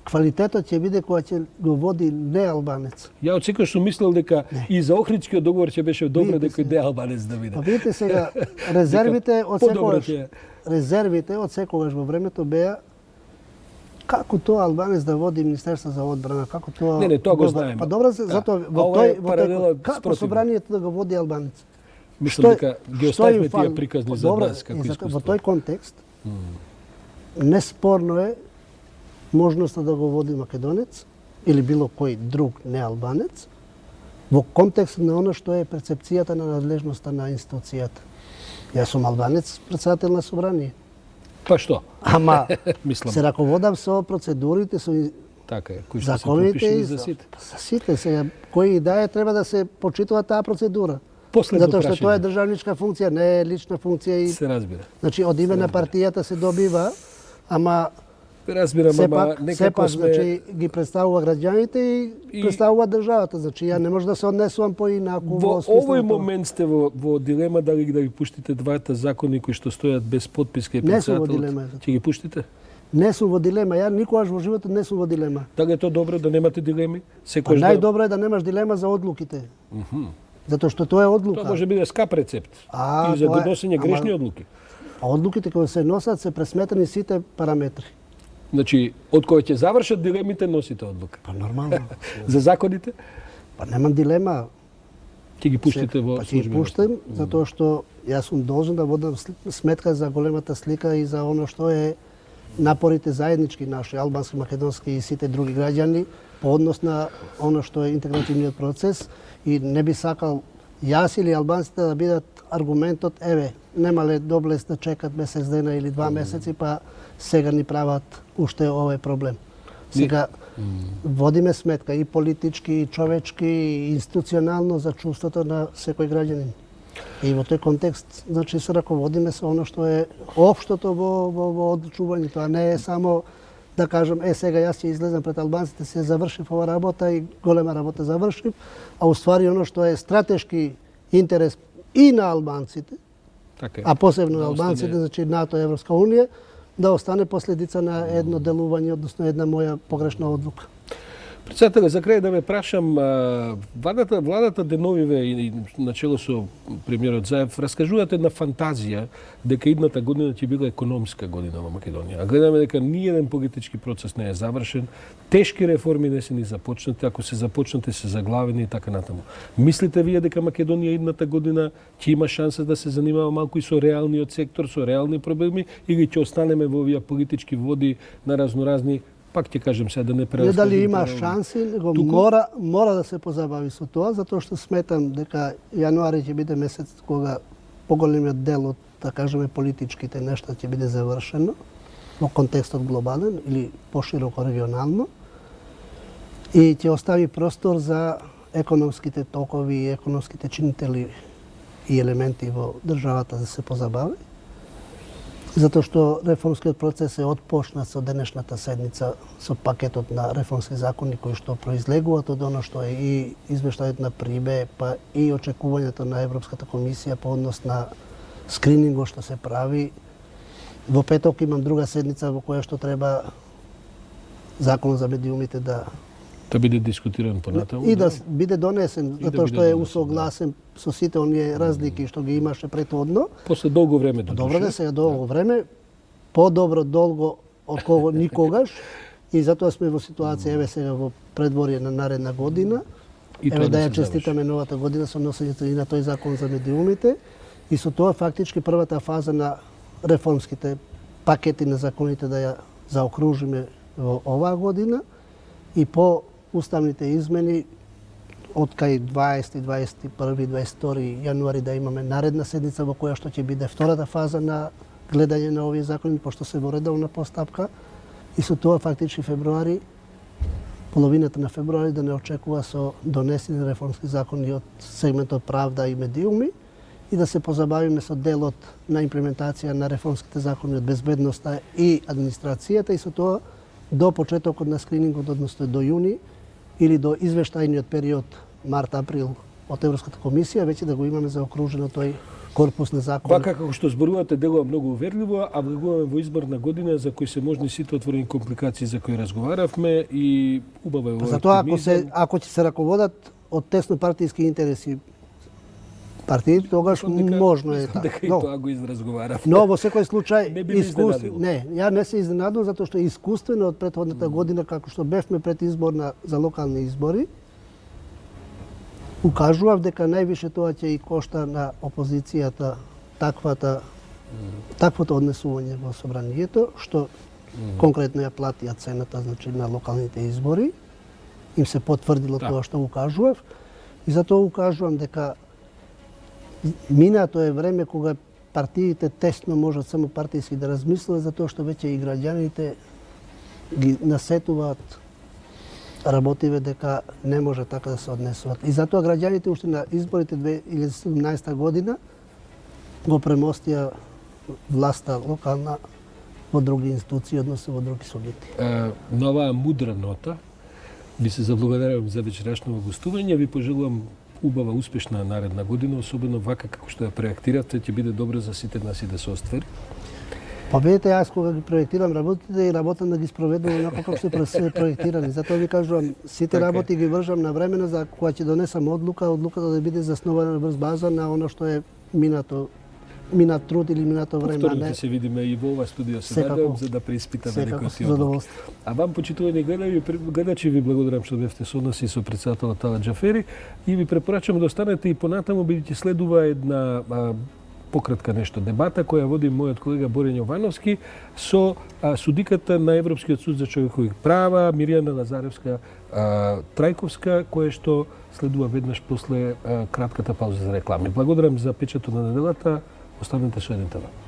квалитетот ќе биде кога ќе го води не албанец. Ја од секој сум мислел дека и за Охридскиот договор ќе беше добро Видите дека се. не албанец да биде. Па видите сега, резервите од Подобро секогаш, ќе е. резервите од секогаш во времето беа како тоа албанец да води Министерство за одбрана, како тоа... Не, тоа го знаеме. Па добро, Да. затоа А во ова е тој, паралела како спротивно. собранието да го води албанец. Мислам дека ги оставивме им фали? тие приказни Па за добро, нас како и искуство. во тој контекст, неспорно е можноста да го води македонец или било кој друг не албанец во контекст на оно што е перцепцијата на надлежноста на институцијата. Јас сум албанец, председател на собрание. Па што? Ама Мислам. се раководам со процедурите, со Така е, кои што се законите пропишени и за сите. За сите сега кој и да е треба да се почитува таа процедура. Последно Затоа што прашање. тоа е државничка функција, не е лична функција и Се разбира. значи од име на партијата се добива, ама Разбирам, ама сепак, некако сме... значи ги представува граѓаните и представува државата. Значи ја не може да се однесувам поинаку Во смисло овој на тоа. момент сте во дилема дали да ги пуштите двата закони кои што стојат без подпис кај Не сум во председателот. дилема. Ќе ги пуштите? Не сум во дилема, ја никогаш во животот не сум во дилема. Дали е тоа добро да немате дилеми? Па Секојаш најдобро е да немаш дилема за одлуките. Затоа што тоа е одлука. Тоа може биде скап рецепт. А, И за тоа е- доносење ама- грешни одлуки. А одлуките кои се носат се пресметани сите параметри. Значи, од кога ќе завршат дилемите, носите одлука. Па нормално. За законите? Па немам дилема. Ќе ги пуштите во Па ќе ги пуштам, затоа што јас сум должен да водам сметка за големата слика и за оно што е напорите заеднички наши, албански, македонски и сите други граѓани по однос на оно што е интегративниот процес и не би сакал јас или албанците да бидат аргументот, еве, немале доблес да чекат месец дена или 2 месеци, па сега ни прават уште овој проблем. Сега водиме сметка и политички, и човечки, и институционално за чувството на секој граѓанин. И во тој контекст, значи, се раководиме со оно што е општото во одлучувањето, а не е само да кажам, сега јас ќе излезам пред албанците, се завршив ова работа и голема работа завршив, а уствари оно што е стратешки интерес и на албанците, а посебно на албанците, значи НАТО и Европска унија, да остане последица на едно делување, односно една моја погрешна одлука. Председателе, за крај да ве прашам, владата деновиве и начело со премиерот Заев раскажуваат една фантазија дека идната година ќе била економска година во Македонија. А гледаме дека ниеден политички процес не е завршен, тешки реформи не се ни започнати, ако се започнати се заглавени и така натаму. Мислите вие дека Македонија идната година ќе има шанса да се занимава малку и со реалниот сектор, со реални проблеми, или ќе останеме во овие политички води на разноразни, пак ќе кажем сега да не прераскажем. Не дали има шанси, него мора да се позабави со тоа, затоа што сметам дека јануари ќе биде месец кога поголемиот дел од, да кажеме, политичките нешта ќе биде завршено во контекстот глобален или пошироко регионално и ќе остави простор за економските токови и економските чинители и елементи во државата да се позабави. Затоа што реформскиот процес е отпочнат со денешната седница со пакетот на реформски закони кои што произлегуваат од оно што е и извештајот на ПРИБЕ, па и очекувањето на Европската комисија по однос на скринингот што се прави. Во петок имам друга седница во која што треба законот за медиумите да биде дискутиран понатаму и да биде донесен, затоа што е усогласен со сите оние разлики што ги имаше претходно. После долго време Добро да сега долго време, подобро долго отколку никогаш, и затоа сме во ситуација еве сега во предворие на наредна година. Еве да ја честитаме новата година со носењето и на тој закон за медиумите и со тоа фактички првата фаза на реформските пакети на законите да ја заокружиме во оваа година и по уставните измени од кај 20, 21, 22 јануари да имаме наредна седница во која што ќе биде втората фаза на гледање на овие закони, пошто се во редовна постапка. И со тоа фактички февруари, половината на февруари да не очекува со донесени реформски закони од сегментот правда и медиуми и да се позабавиме со делот на имплементација на реформските закони од безбедноста и администрацијата и со тоа до почетокот на скринингот, односно до јуни, или до извештајниот период март-април од Европската комисија, веќе да го имаме заокружено тој корпус на закони. Вака како што зборувате делува многу уверливо, а влегуваме во изборна година за кои се можни сите отворени компликации за кои разговаравме и убаво е овој затоа ако ќе се раководат од тесно партиски интереси партии, тогаш можно е така. Дека и тоа го изразговарав. Но во секој случај ја не се изненадувам затоа што искуствено од претходната година како што бевме пред изборна за локални избори, укажував дека највише тоа ќе и кошта на опозицијата таквото однесување во собранието, што конкретно ја платија цената, значи на локалните избори, им се потврдило тоа што укажував и затоа укажувам дека минато е време кога партиите тесно можат само партиски да размислуваат затоа што веќе и граѓаните ги насетуваат работиве дека не може така да се однесуваат. И затоа граѓаните уште на изборите 2017 година го премостија власта локална во други институции, односно во други субјекти. На оваа мудра нота ви се заблагодарувам за вечерашното гостување, ви пожелувам убава, успешна наредна година, особено вака како што ја проектирате, ќе биде добро за сите нас и да се оствари. Па видите, јас кога ги проектирам работите и работам да ги спроведувам онака како се проектирани. Затоа ви кажувам, сите работи ги вржам на времено за кога ќе донесам одлуката да биде заснована на брз база на оно што е минато минат труд или минато време. Повторно ќе се видиме и во ова студио се Секако. надевам за да преиспитаме некои Секако, ти со задоволство. А вам, почитувани гледачи, ви благодарам што бевте со нас и со претседателот Талат Џафери и ви препорачам да останете и понатаму, бидејќи следува една пократка нешто дебата која води мојот колега Борен Јовановски со судиката на Европскиот суд за човекови права Миријана Лазаревска Трајковска, кое што следува веднаш после кратката пауза за реклами. Благодарам за печатот на неделата. Останете со 1 ТВ.